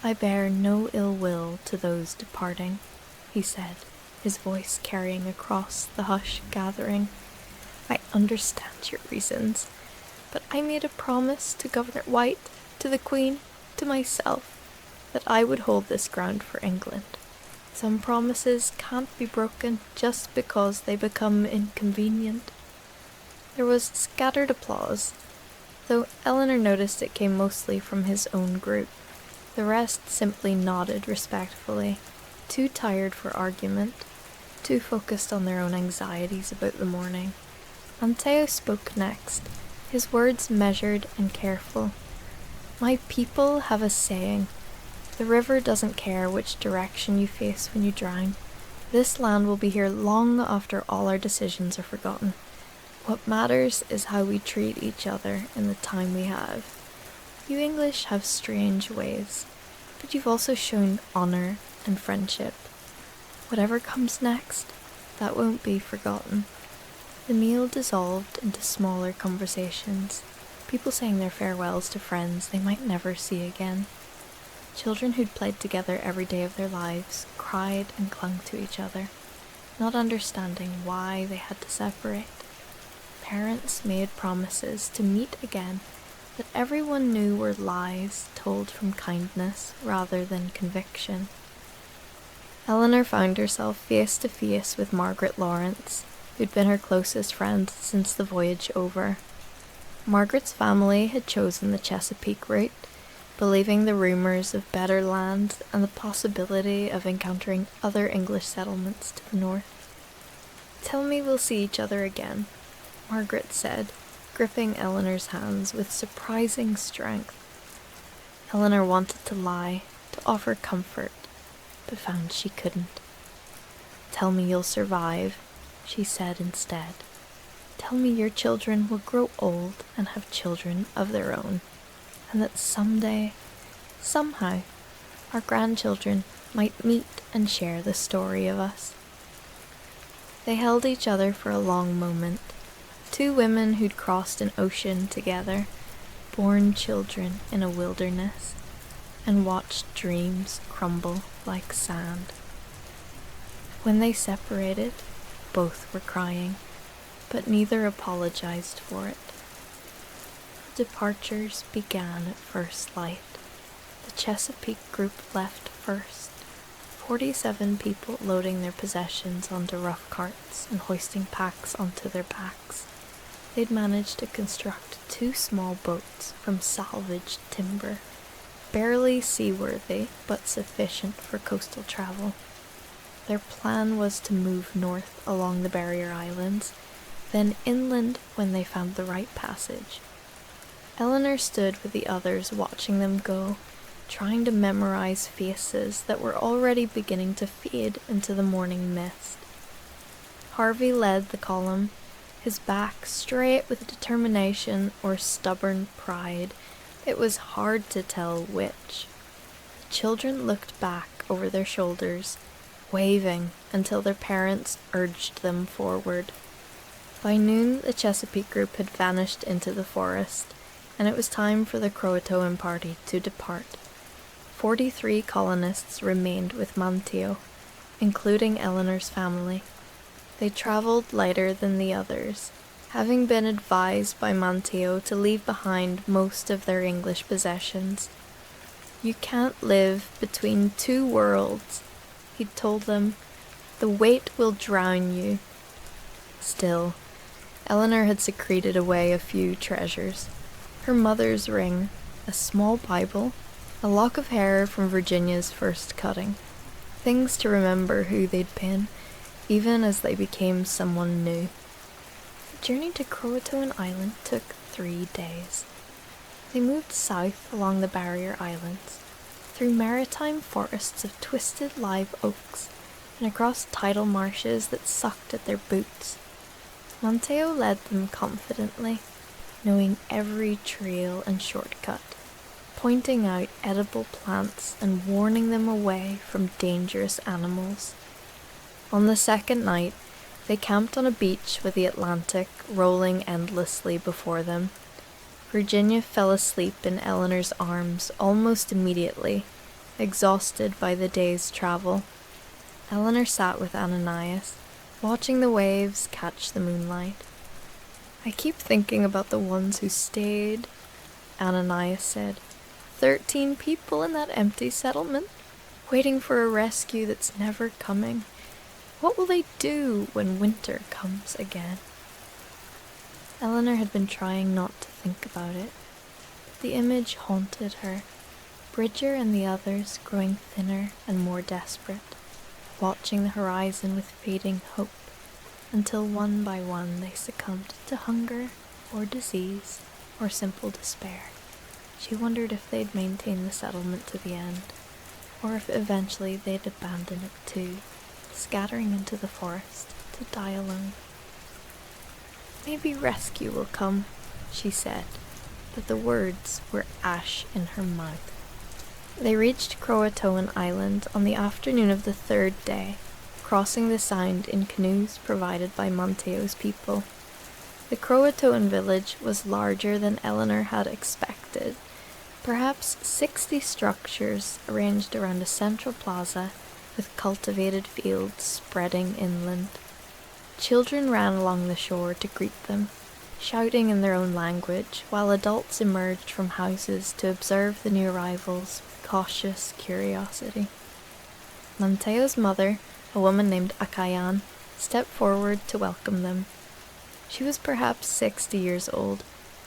S2: I bear no ill will to those departing, he said, his voice carrying across the hushed gathering. I understand your reasons, but I made a promise to Governor White, to the Queen, to myself, that I would hold this ground for England. Some promises can't be broken just because they become inconvenient. There was scattered applause, though Eleanor noticed it came mostly from his own group. The rest simply nodded respectfully, too tired for argument, too focused on their own anxieties about the morning. Anteo spoke next, his words measured and careful. My people have a saying, the river doesn't care which direction you face when you drown. This land will be here long after all our decisions are forgotten. What matters is how we treat each other in the time we have. You English have strange ways, but you've also shown honor and friendship. Whatever comes next, that won't be forgotten. The meal dissolved into smaller conversations, people saying their farewells to friends they might never see again. Children who'd played together every day of their lives cried and clung to each other, not understanding why they had to separate. Parents made promises to meet again that everyone knew were lies told from kindness rather than conviction. Eleanor found herself face to face with Margaret Lawrence, who'd been her closest friend since the voyage over. Margaret's family had chosen the Chesapeake route, believing the rumours of better land and the possibility of encountering other English settlements to the north. Tell me we'll see each other again, Margaret said, gripping Eleanor's hands with surprising strength. Eleanor wanted to lie, to offer comfort, but found she couldn't. Tell me you'll survive, she said instead. Tell me your children will grow old and have children of their own, and that someday, somehow, our grandchildren might meet and share the story of us. They held each other for a long moment, two women who'd crossed an ocean together, born children in a wilderness, and watched dreams crumble like sand. When they separated, both were crying, but neither apologized for it. Departures began at first light. The Chesapeake group left first, 47 people loading their possessions onto rough carts and hoisting packs onto their backs. They'd managed to construct 2 small boats from salvaged timber, barely seaworthy but sufficient for coastal travel. Their plan was to move north along the barrier islands, then inland when they found the right passage. Eleanor stood with the others watching them go, trying to memorize faces that were already beginning to fade into the morning mist. Harvey led the column, his back straight with determination or stubborn pride. It was hard to tell which. The children looked back over their shoulders, waving until their parents urged them forward. By noon, the Chesapeake group had vanished into the forest, and it was time for the Croatoan party to depart. 43 colonists remained with Manteo, including Eleanor's family. They travelled lighter than the others, having been advised by Manteo to leave behind most of their English possessions. You can't live between 2 worlds, he'd told them. The weight will drown you. Still, Eleanor had secreted away a few treasures. Her mother's ring, a small Bible, a lock of hair from Virginia's first cutting. Things to remember who they'd been, even as they became someone new. The journey to Croatoan Island took 3 days. They moved south along the barrier islands, through maritime forests of twisted live oaks, and across tidal marshes that sucked at their boots. Manteo led them confidently, knowing every trail and shortcut, pointing out edible plants and warning them away from dangerous animals. On the second night, they camped on a beach with the Atlantic rolling endlessly before them. Virginia fell asleep in Eleanor's arms almost immediately, exhausted by the day's travel. Eleanor sat with Ananias, watching the waves catch the moonlight. "I keep thinking about the ones who stayed," Ananias said. 13 people in that empty settlement, waiting for a rescue that's never coming. What will they do when winter comes again? Eleanor had been trying not to think about it, but the image haunted her. Bridger and the others growing thinner and more desperate, watching the horizon with fading hope, until one by one they succumbed to hunger or disease or simple despair. She wondered if they'd maintain the settlement to the end, or if eventually they'd abandon it too, scattering into the forest to die alone. "Maybe rescue will come," she said, but the words were ash in her mouth. They reached Croatoan Island on the afternoon of the 3rd day, crossing the sound in canoes provided by Monteo's people. The Croatoan village was larger than Eleanor had expected. Perhaps 60 structures arranged around a central plaza with cultivated fields spreading inland. Children ran along the shore to greet them, shouting in their own language, while adults emerged from houses to observe the new arrivals with cautious curiosity. Monteo's mother, a woman named Akayan, stepped forward to welcome them. She was perhaps 60 years old,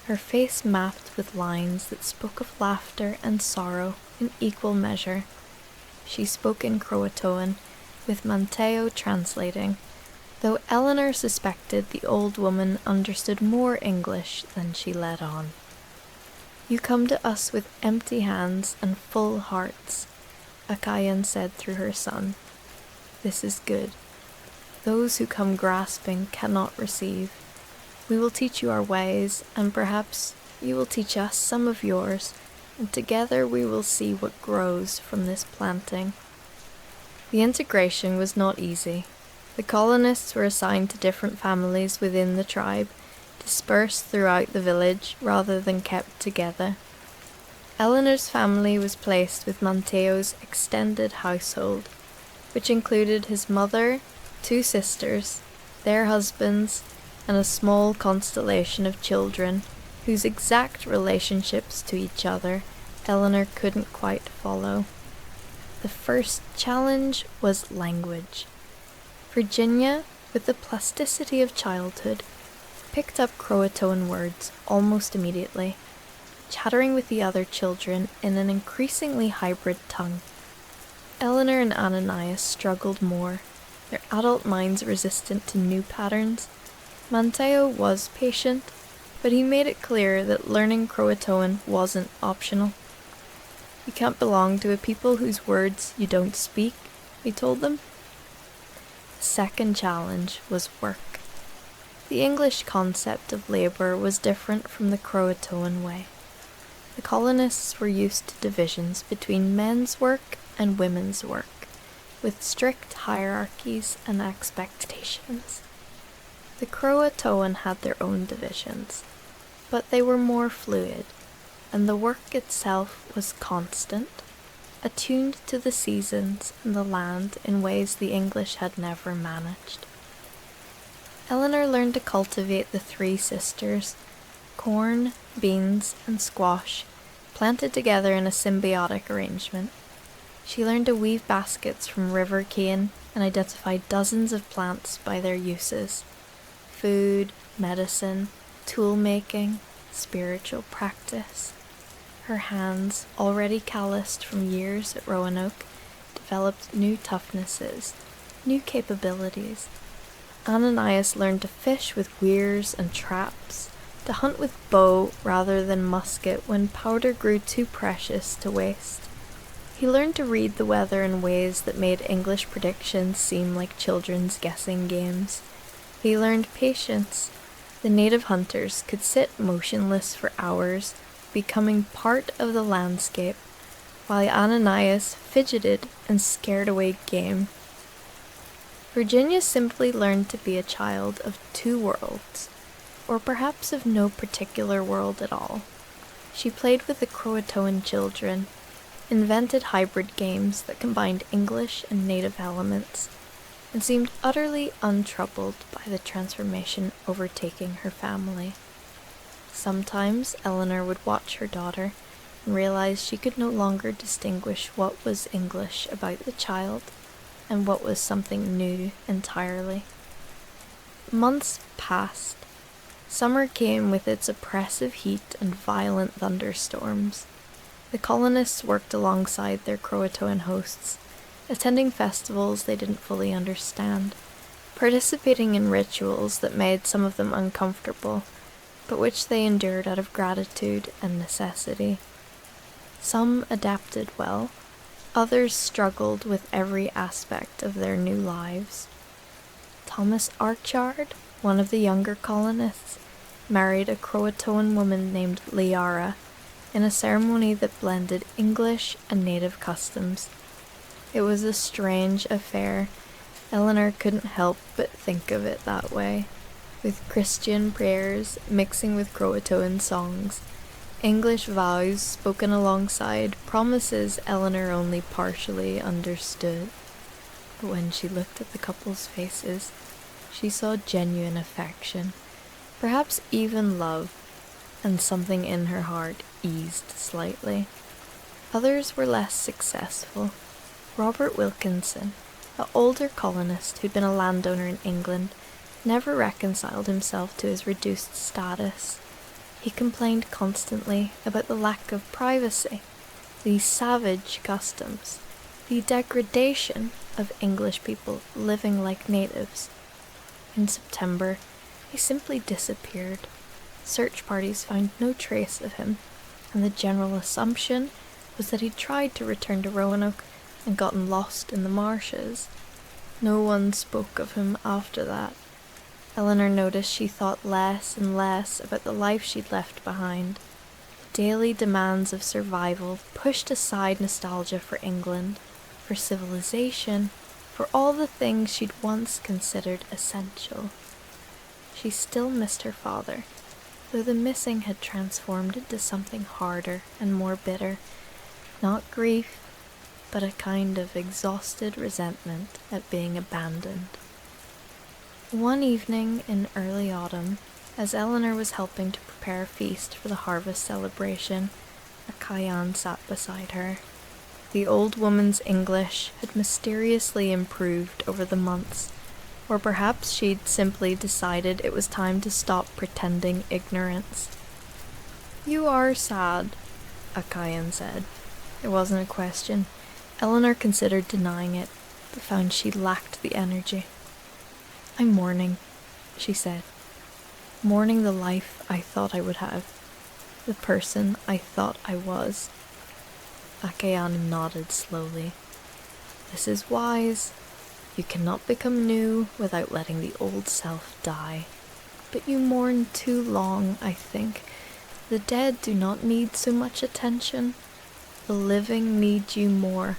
S2: her face mapped with lines that spoke of laughter and sorrow in equal measure. She spoke in Croatoan, with Monteo translating, though Eleanor suspected the old woman understood more English than she let on. "You come to us with empty hands and full hearts," Akayan said through her son. "This is good. Those who come grasping cannot receive. We will teach you our ways, and perhaps you will teach us some of yours, and together we will see what grows from this planting." The integration was not easy. The colonists were assigned to different families within the tribe, dispersed throughout the village rather than kept together. Eleanor's family was placed with Monteo's extended household, which included his mother, 2 sisters, their husbands, and a small constellation of children whose exact relationships to each other Eleanor couldn't quite follow. The first challenge was language. Virginia, with the plasticity of childhood, picked up Croatoan words almost immediately, chattering with the other children in an increasingly hybrid tongue. Eleanor and Ananias struggled more, their adult minds resistant to new patterns. Monteo was patient, but he made it clear that learning Croatoan wasn't optional. "You can't belong to a people whose words you don't speak," he told them. The second challenge was work. The English concept of labour was different from the Croatoan way. The colonists were used to divisions between men's work and women's work, with strict hierarchies and expectations. The Croatoan had their own divisions, but they were more fluid, and the work itself was constant, attuned to the seasons and the land in ways the English had never managed. Eleanor learned to cultivate the 3 sisters, corn, beans, and squash, planted together in a symbiotic arrangement. She learned to weave baskets from river cane and identified dozens of plants by their uses: food, medicine, tool making, spiritual practice. Her hands, already calloused from years at Roanoke, developed new toughnesses, new capabilities. Ananias learned to fish with weirs and traps, to hunt with bow rather than musket when powder grew too precious to waste. He learned to read the weather in ways that made English predictions seem like children's guessing games. He learned patience. The native hunters could sit motionless for hours, becoming part of the landscape, while Ananias fidgeted and scared away game. Virginia simply learned to be a child of 2 worlds, or perhaps of no particular world at all. She played with the Croatoan children, invented hybrid games that combined English and native elements, and seemed utterly untroubled by the transformation overtaking her family. Sometimes Eleanor would watch her daughter and realize she could no longer distinguish what was English about the child and what was something new entirely. Months passed. Summer came with its oppressive heat and violent thunderstorms. The colonists worked alongside their Croatoan hosts, attending festivals they didn't fully understand, participating in rituals that made some of them uncomfortable, but which they endured out of gratitude and necessity. Some adapted well, others struggled with every aspect of their new lives. Thomas Archard, one of the younger colonists, married a Croatoan woman named Liara in a ceremony that blended English and native customs. It was a strange affair. Eleanor couldn't help but think of it that way, with Christian prayers mixing with Croatoan songs, English vows spoken alongside promises Eleanor only partially understood. But when she looked at the couple's faces, she saw genuine affection, perhaps even love, and something in her heart eased slightly. Others were less successful. Robert Wilkinson, an older colonist who'd been a landowner in England, never reconciled himself to his reduced status. He complained constantly about the lack of privacy, the savage customs, the degradation of English people living like natives. In September, he simply disappeared. Search parties found no trace of him, and the general assumption was that he'd tried to return to Roanoke and gotten lost in the marshes. No one spoke of him after that. Eleanor noticed she thought less and less about the life she'd left behind. The daily demands of survival pushed aside nostalgia for England, for civilization, for all the things she'd once considered essential. She still missed her father, though the missing had transformed into something harder and more bitter. Not grief, but a kind of exhausted resentment at being abandoned. One evening in early autumn, as Eleanor was helping to prepare a feast for the harvest celebration, a Kayan sat beside her. The old woman's English had mysteriously improved over the months, or perhaps she'd simply decided it was time to stop pretending ignorance. "You are sad," Akayan said. It wasn't a question. Eleanor considered denying it, but found she lacked the energy. "I'm mourning," she said. "Mourning the life I thought I would have, the person I thought I was." Akayan nodded slowly. "This is wise. You cannot become new without letting the old self die. But you mourn too long, I think. The dead do not need so much attention. The living need you more."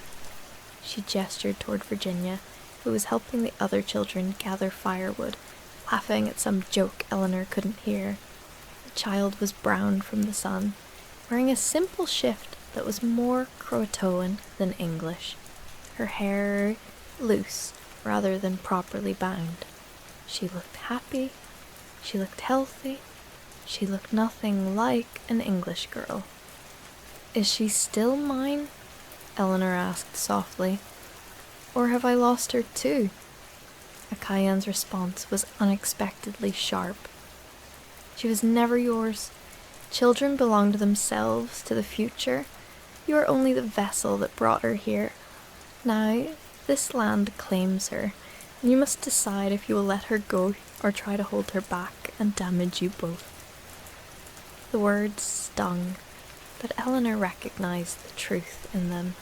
S2: She gestured toward Virginia, who was helping the other children gather firewood, laughing at some joke Eleanor couldn't hear. The child was brown from the sun, wearing a simple shift that was more Croatoan than English, her hair loose rather than properly bound. She looked happy, she looked healthy, she looked nothing like an English girl. "Is she still mine?" Eleanor asked softly. "Or have I lost her too?" Akayan's response was unexpectedly sharp. "She was never yours. Children belong to themselves, to the future. You are only the vessel that brought her here. Now, this land claims her, and you must decide if you will let her go or try to hold her back and damage you both." The words stung, but Eleanor recognized the truth in them.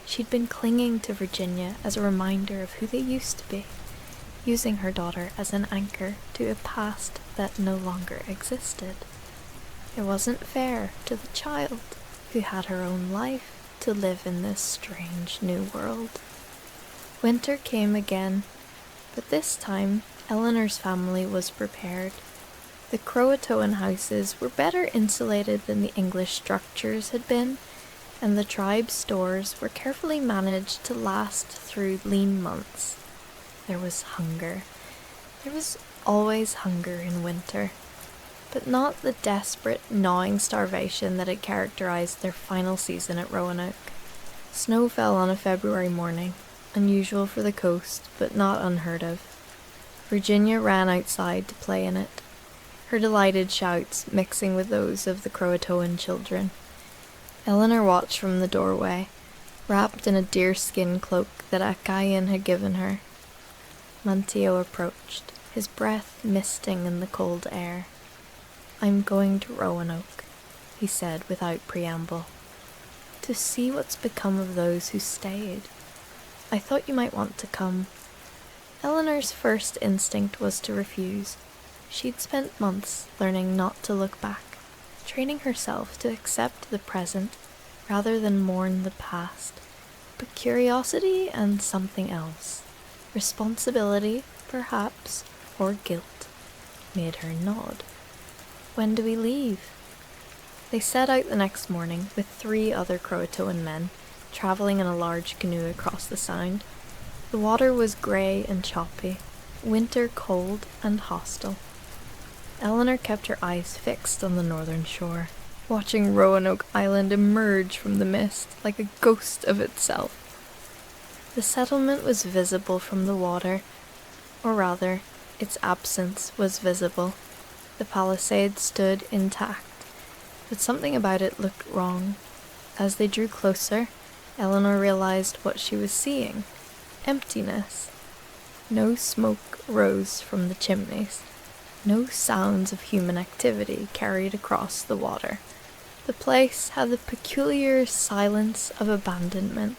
S2: She'd been clinging to Virginia as a reminder of who they used to be, using her daughter as an anchor to a past that no longer existed. It wasn't fair to the child, who had her own life to live in this strange new world. Winter came again, but this time Eleanor's family was prepared. The Croatoan houses were better insulated than the English structures had been, and the tribe's stores were carefully managed to last through lean months. There was hunger. There was always hunger in winter, but not the desperate, gnawing starvation that had characterized their final season at Roanoke. Snow fell on a February morning, unusual for the coast, but not unheard of. Virginia ran outside to play in it, her delighted shouts mixing with those of the Croatoan children. Eleanor watched from the doorway, wrapped in a deerskin cloak that Achayan had given her. Manteo approached, his breath misting in the cold air. "I'm going to Roanoke," he said without preamble, "to see what's become of those who stayed. I thought you might want to come." Eleanor's first instinct was to refuse. She'd spent months learning not to look back, training herself to accept the present rather than mourn the past. But curiosity and something else, responsibility, perhaps, or guilt, made her nod. "When do we leave?" They set out the next morning with 3 other Croatoan men, traveling in a large canoe across the Sound. The water was grey and choppy, winter cold and hostile. Eleanor kept her eyes fixed on the northern shore, watching Roanoke Island emerge from the mist like a ghost of itself. The settlement was visible from the water, or rather, its absence was visible. The palisade stood intact, but something about it looked wrong. As they drew closer, Eleanor realized what she was seeing: emptiness. No smoke rose from the chimneys. No sounds of human activity carried across the water. The place had the peculiar silence of abandonment,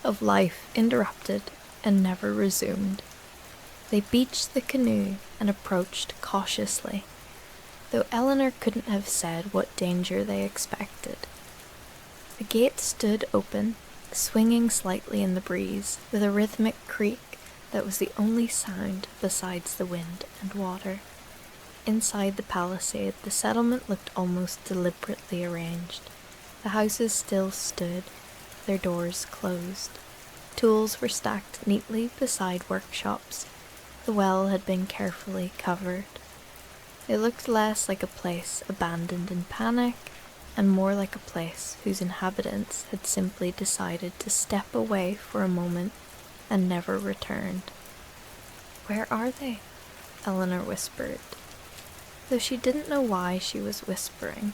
S2: of life interrupted and never resumed. They beached the canoe and approached cautiously, though Eleanor couldn't have said what danger they expected. The gate stood open, swinging slightly in the breeze, with a rhythmic creak that was the only sound besides the wind and water. Inside the palisade, the settlement looked almost deliberately arranged. The houses still stood, their doors closed. Tools were stacked neatly beside workshops. The well had been carefully covered. It looked less like a place abandoned in panic, and more like a place whose inhabitants had simply decided to step away for a moment and never returned. "Where are they?" Eleanor whispered, though she didn't know why she was whispering.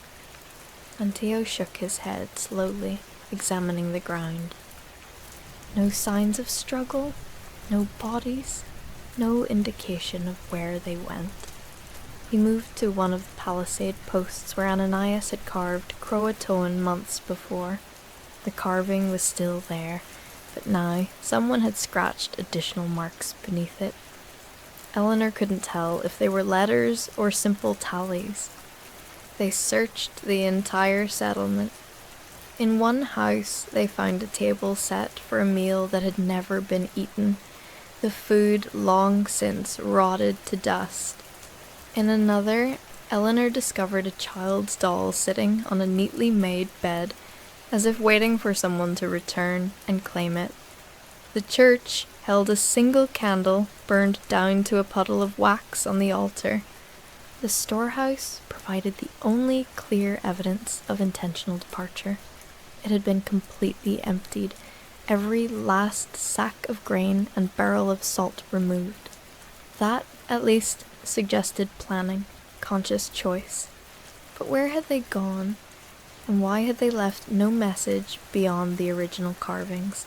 S2: Anteo shook his head slowly, examining the ground. No signs of struggle, no bodies, no indication of where they went. He moved to one of the palisade posts where Ananias had carved Croatoan months before. The carving was still there, but now someone had scratched additional marks beneath it. Eleanor couldn't tell if they were letters or simple tallies. They searched the entire settlement. In one house, they found a table set for a meal that had never been eaten, the food long since rotted to dust. In another, Eleanor discovered a child's doll sitting on a neatly made bed, as if waiting for someone to return and claim it. The church held a single candle burned down to a puddle of wax on the altar. The storehouse provided the only clear evidence of intentional departure. It had been completely emptied, every last sack of grain and barrel of salt removed. That, at least, suggested planning, conscious choice. But where had they gone, and why had they left no message beyond the original carvings?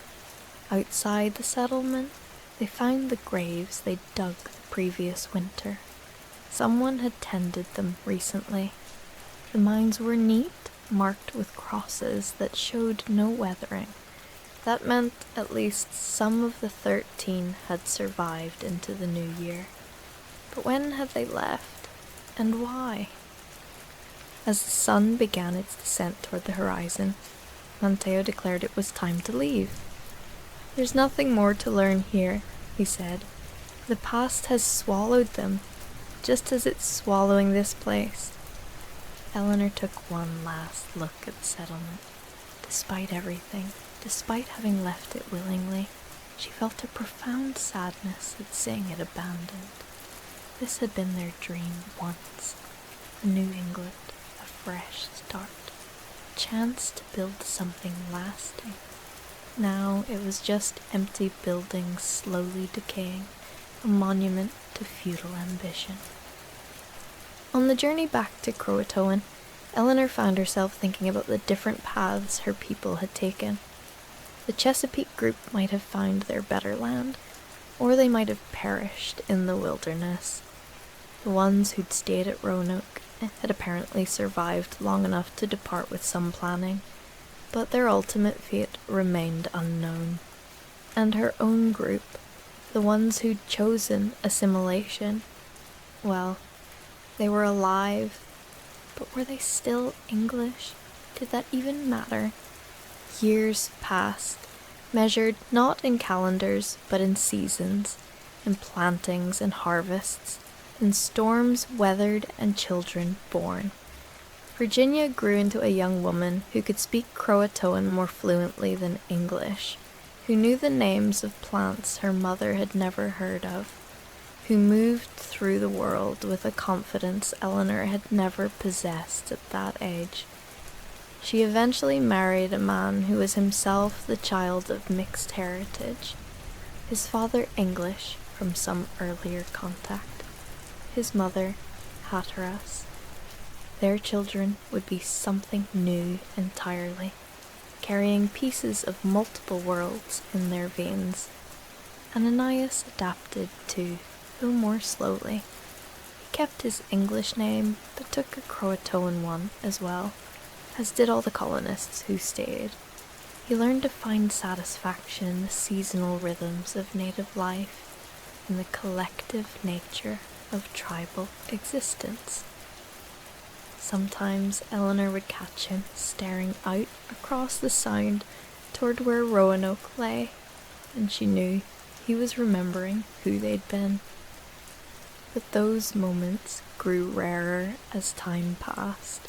S2: Outside the settlement, they found the graves they dug the previous winter. Someone had tended them recently. The mounds were neat, marked with crosses that showed no weathering. That meant at least some of the 13 had survived into the new year. But when had they left, and why? As the sun began its descent toward the horizon, Manteo declared it was time to leave. "There's nothing more to learn here," he said. "The past has swallowed them, just as it's swallowing this place." Eleanor took one last look at the settlement. Despite everything, despite having left it willingly, she felt a profound sadness at seeing it abandoned. This had been their dream once. A New England, a fresh start, a chance to build something lasting. Now it was just empty buildings slowly decaying, a monument to futile ambition. On the journey back to Croatoan, Eleanor found herself thinking about the different paths her people had taken. The Chesapeake group might have found their better land, or they might have perished in the wilderness. The ones who'd stayed at Roanoke had apparently survived long enough to depart with some planning, but their ultimate fate remained unknown. And her own group, the ones who'd chosen assimilation, well, they were alive, but were they still English? Did that even matter? Years passed, measured not in calendars, but in seasons, in plantings and harvests, in storms weathered and children born. Virginia grew into a young woman who could speak Croatoan more fluently than English, who knew the names of plants her mother had never heard of, who moved through the world with a confidence Eleanor had never possessed at that age. She eventually married a man who was himself the child of mixed heritage, his father English from some earlier contact, his mother Hatteras. Their children would be something new entirely, carrying pieces of multiple worlds in their veins. Ananias adapted too, though more slowly. He kept his English name, but took a Croatoan one as well, as did all the colonists who stayed. He learned to find satisfaction in the seasonal rhythms of native life, in the collective nature of tribal existence. Sometimes Eleanor would catch him staring out across the sound toward where Roanoke lay, and she knew he was remembering who they'd been. But those moments grew rarer as time passed.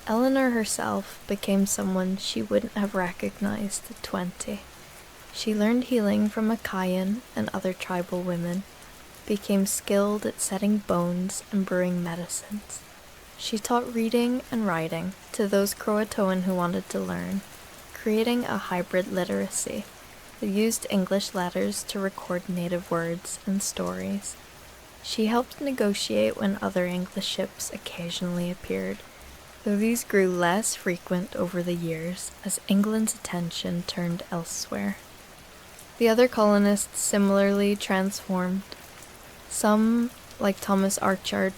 S2: Eleanor herself became someone she wouldn't have recognized at 20. She learned healing from Achaean and other tribal women, became skilled at setting bones and brewing medicines. She taught reading and writing to those Croatoan who wanted to learn, creating a hybrid literacy that used English letters to record native words and stories. She helped negotiate when other English ships occasionally appeared, though these grew less frequent over the years as England's attention turned elsewhere. The other colonists similarly transformed. Some, like Thomas Archard,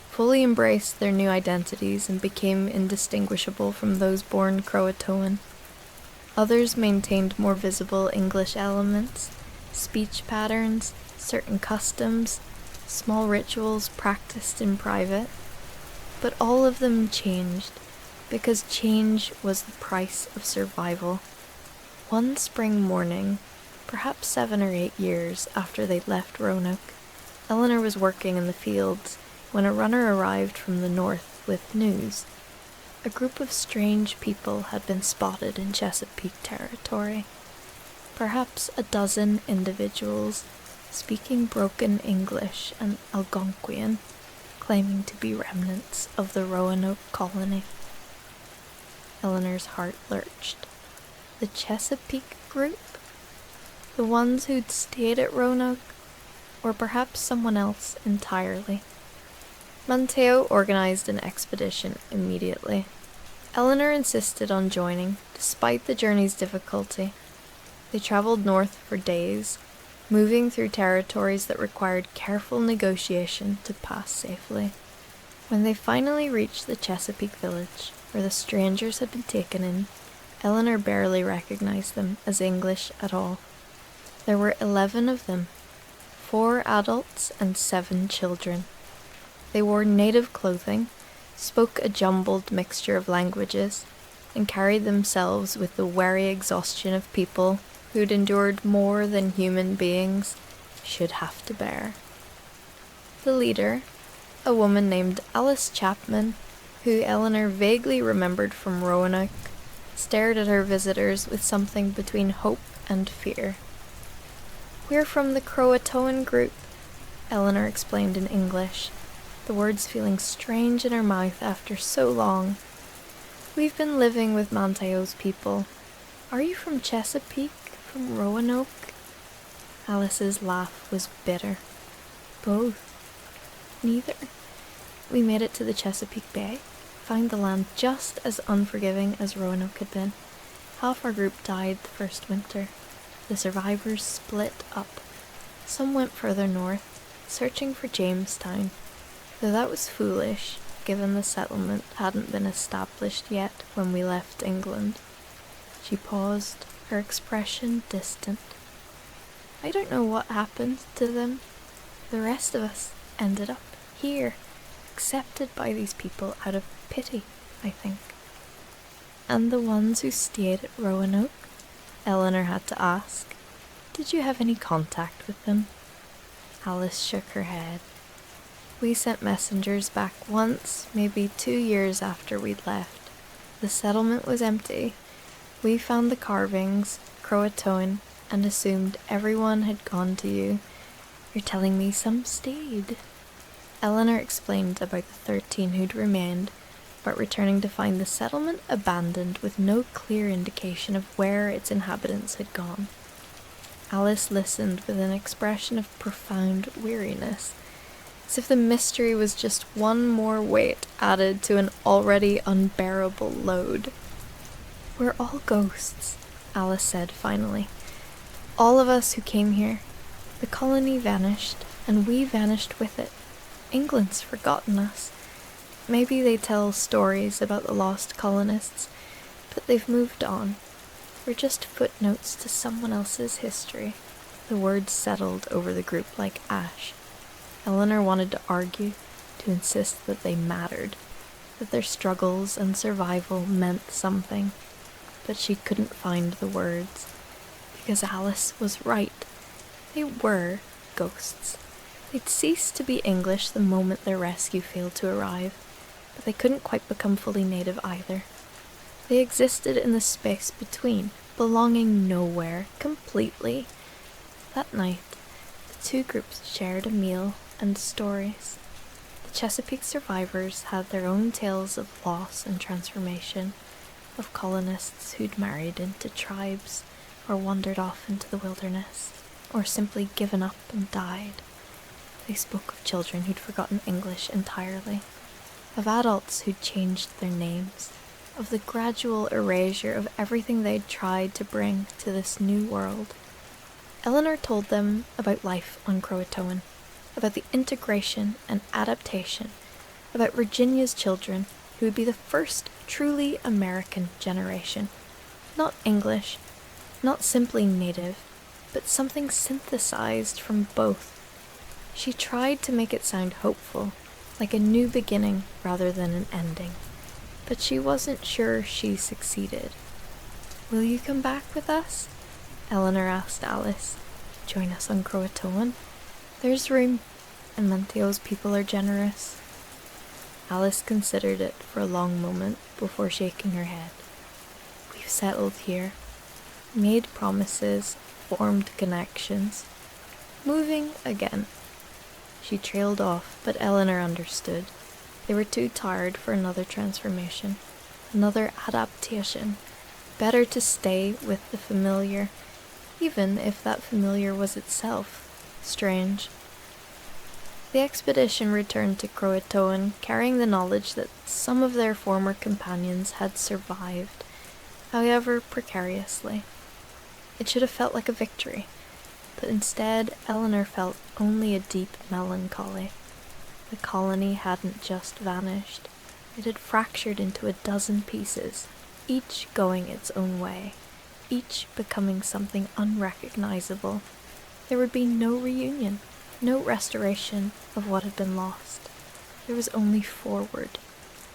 S2: fully embraced their new identities and became indistinguishable from those born Croatoan. Others maintained more visible English elements, speech patterns, certain customs, small rituals practiced in private. But all of them changed, because change was the price of survival. One spring morning, perhaps 7 or 8 years after they'd left Roanoke, Eleanor was working in the fields when a runner arrived from the north with news. A group of strange people had been spotted in Chesapeake territory. Perhaps a dozen individuals speaking broken English and Algonquian, claiming to be remnants of the Roanoke colony. Eleanor's heart lurched. The Chesapeake group? The ones who'd stayed at Roanoke? Or perhaps someone else entirely? Manteo organized an expedition immediately. Eleanor insisted on joining, despite the journey's difficulty. They traveled north for days, moving through territories that required careful negotiation to pass safely. When they finally reached the Chesapeake village, where the strangers had been taken in, Eleanor barely recognized them as English at all. There were 11 of them, 4 adults and 7 children. They wore native clothing, spoke a jumbled mixture of languages, and carried themselves with the wary exhaustion of people who'd endured more than human beings should have to bear. The leader, a woman named Alice Chapman, who Eleanor vaguely remembered from Roanoke, stared at her visitors with something between hope and fear. "We're from the Croatoan group," Eleanor explained in English, the words feeling strange in her mouth after so long. "We've been living with Manteo's people. Are you from Chesapeake? From Roanoke?" Alice's laugh was bitter. "Both. Neither. We made it to the Chesapeake Bay, found the land just as unforgiving as Roanoke had been. Half our group died the first winter. The survivors split up. Some went further north, searching for Jamestown, though that was foolish, given the settlement hadn't been established yet when we left England." She paused, her expression distant. "I don't know what happened to them. The rest of us ended up here, accepted by these people out of pity, I think." "And the ones who stayed at Roanoke?" Eleanor had to ask. "Did you have any contact with them?" Alice shook her head. "We sent messengers back once, maybe 2 years after we'd left. The settlement was empty. We found the carvings, Croatoan, and assumed everyone had gone to you. You're telling me some stayed?" Eleanor explained about the 13 who'd remained, but returning to find the settlement abandoned with no clear indication of where its inhabitants had gone. Alice listened with an expression of profound weariness, as if the mystery was just one more weight added to an already unbearable load. "We're all ghosts," Alice said finally. "All of us who came here. The colony vanished, and we vanished with it. England's forgotten us. Maybe they tell stories about the lost colonists, but they've moved on. We're just footnotes to someone else's history." The words settled over the group like ash. Eleanor wanted to argue, to insist that they mattered, that their struggles and survival meant something, but she couldn't find the words, because Alice was right. They were ghosts. They'd ceased to be English the moment their rescue failed to arrive, but they couldn't quite become fully native either. They existed in the space between, belonging nowhere, completely. That night, the two groups shared a meal and stories. The Chesapeake survivors had their own tales of loss and transformation, of colonists who'd married into tribes, or wandered off into the wilderness, or simply given up and died. They spoke of children who'd forgotten English entirely, of adults who'd changed their names, of the gradual erasure of everything they'd tried to bring to this new world. Eleanor told them about life on Croatoan, about the integration and adaptation, about Virginia's children who would be the first truly American generation. Not English, not simply native, but something synthesized from both. She tried to make it sound hopeful, like a new beginning rather than an ending, but she wasn't sure she succeeded. "Will you come back with us?" Eleanor asked Alice. "Join us on Croatoan? There's room, and Manteo's people are generous." Alice considered it for a long moment before shaking her head. "We've settled here, made promises, formed connections. Moving again." She trailed off, but Eleanor understood. They were too tired for another transformation, another adaptation. Better to stay with the familiar, even if that familiar was itself strange. The expedition returned to Croatoan, carrying the knowledge that some of their former companions had survived, however precariously. It should have felt like a victory, but instead Eleanor felt only a deep melancholy. The colony hadn't just vanished, it had fractured into a dozen pieces, each going its own way, each becoming something unrecognizable. There would be no reunion, no restoration of what had been lost. There was only forward,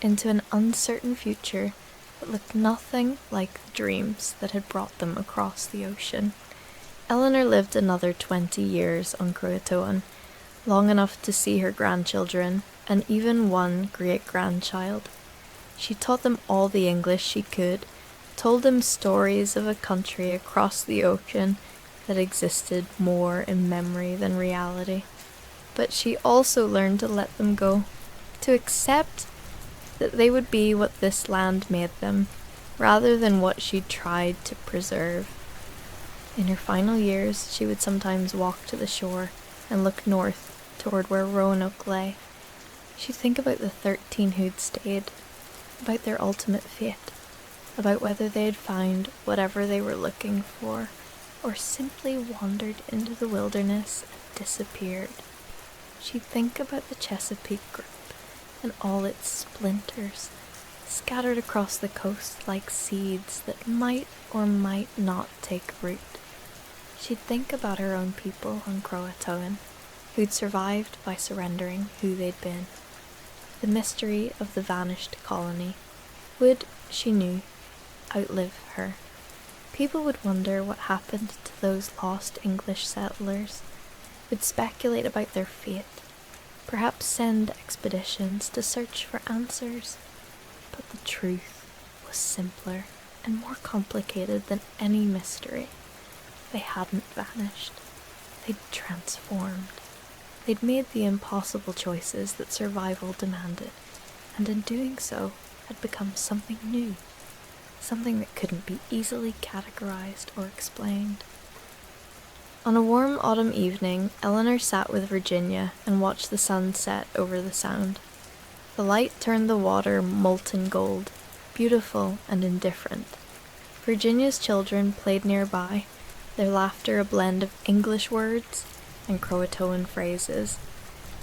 S2: into an uncertain future that looked nothing like the dreams that had brought them across the ocean. Eleanor lived another 20 years on Croatoan, long enough to see her grandchildren, and even one great-grandchild. She taught them all the English she could, told him stories of a country across the ocean that existed more in memory than reality. But she also learned to let them go, to accept that they would be what this land made them, rather than what she'd tried to preserve. In her final years, she would sometimes walk to the shore and look north toward where Roanoke lay. She'd think about the 13 who'd stayed, about their ultimate fate, about whether they had found whatever they were looking for, or simply wandered into the wilderness and disappeared. She'd think about the Chesapeake group and all its splinters, scattered across the coast like seeds that might or might not take root. She'd think about her own people on Croatoan, who'd survived by surrendering who they'd been. The mystery of the vanished colony would, she knew, outlive her. People would wonder what happened to those lost English settlers, would speculate about their fate, perhaps send expeditions to search for answers. But the truth was simpler and more complicated than any mystery. They hadn't vanished. They'd transformed. They'd made the impossible choices that survival demanded, and in doing so had become something new, something that couldn't be easily categorized or explained. On a warm autumn evening, Eleanor sat with Virginia and watched the sun set over the Sound. The light turned the water molten gold, beautiful and indifferent. Virginia's children played nearby, their laughter a blend of English words and Croatoan phrases,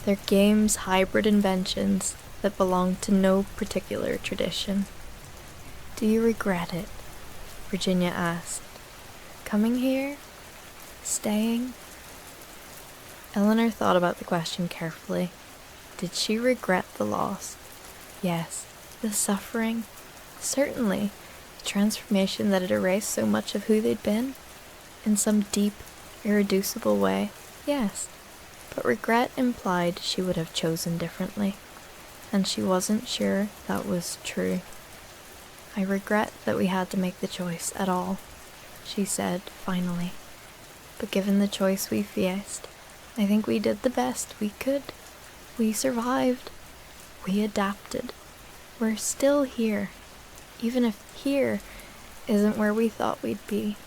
S2: their games hybrid inventions that belonged to no particular tradition. "Do you regret it?" Virginia asked. "Coming here? Staying?" Eleanor thought about the question carefully. Did she regret the loss? Yes. The suffering? Certainly. The transformation that had erased so much of who they'd been? In some deep, irreducible way? Yes. But regret implied she would have chosen differently, and she wasn't sure that was true. "I regret that we had to make the choice at all," she said finally. "But given the choice we faced, I think we did the best we could. We survived. We adapted. We're still here, even if here isn't where we thought we'd be."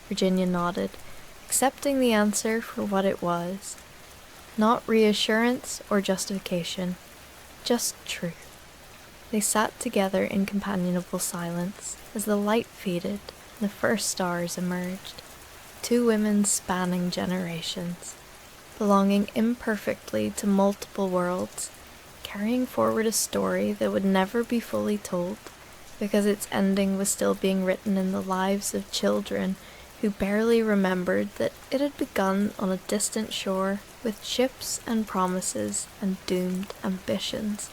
S2: Virginia nodded, accepting the answer for what it was. Not reassurance or justification, just truth. They sat together in companionable silence as the light faded and the first stars emerged. Two women spanning generations, belonging imperfectly to multiple worlds, carrying forward a story that would never be fully told because its ending was still being written in the lives of children who barely remembered that it had begun on a distant shore with ships and promises and doomed ambitions.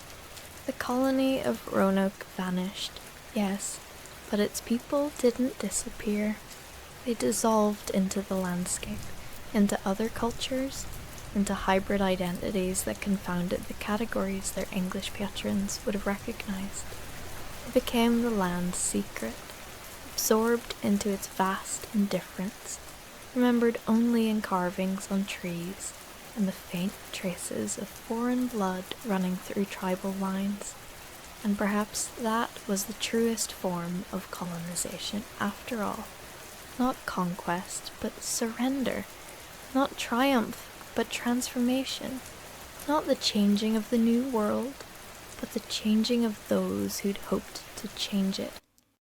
S2: The colony of Roanoke vanished, yes, but its people didn't disappear. They dissolved into the landscape, into other cultures, into hybrid identities that confounded the categories their English patrons would have recognized. They became the land's secret, absorbed into its vast indifference, remembered only in carvings on trees and the faint traces of foreign blood running through tribal lines. And perhaps that was the truest form of colonization after all. Not conquest, but surrender. Not triumph, but transformation. Not the changing of the new world, but the changing of those who'd hoped to change it.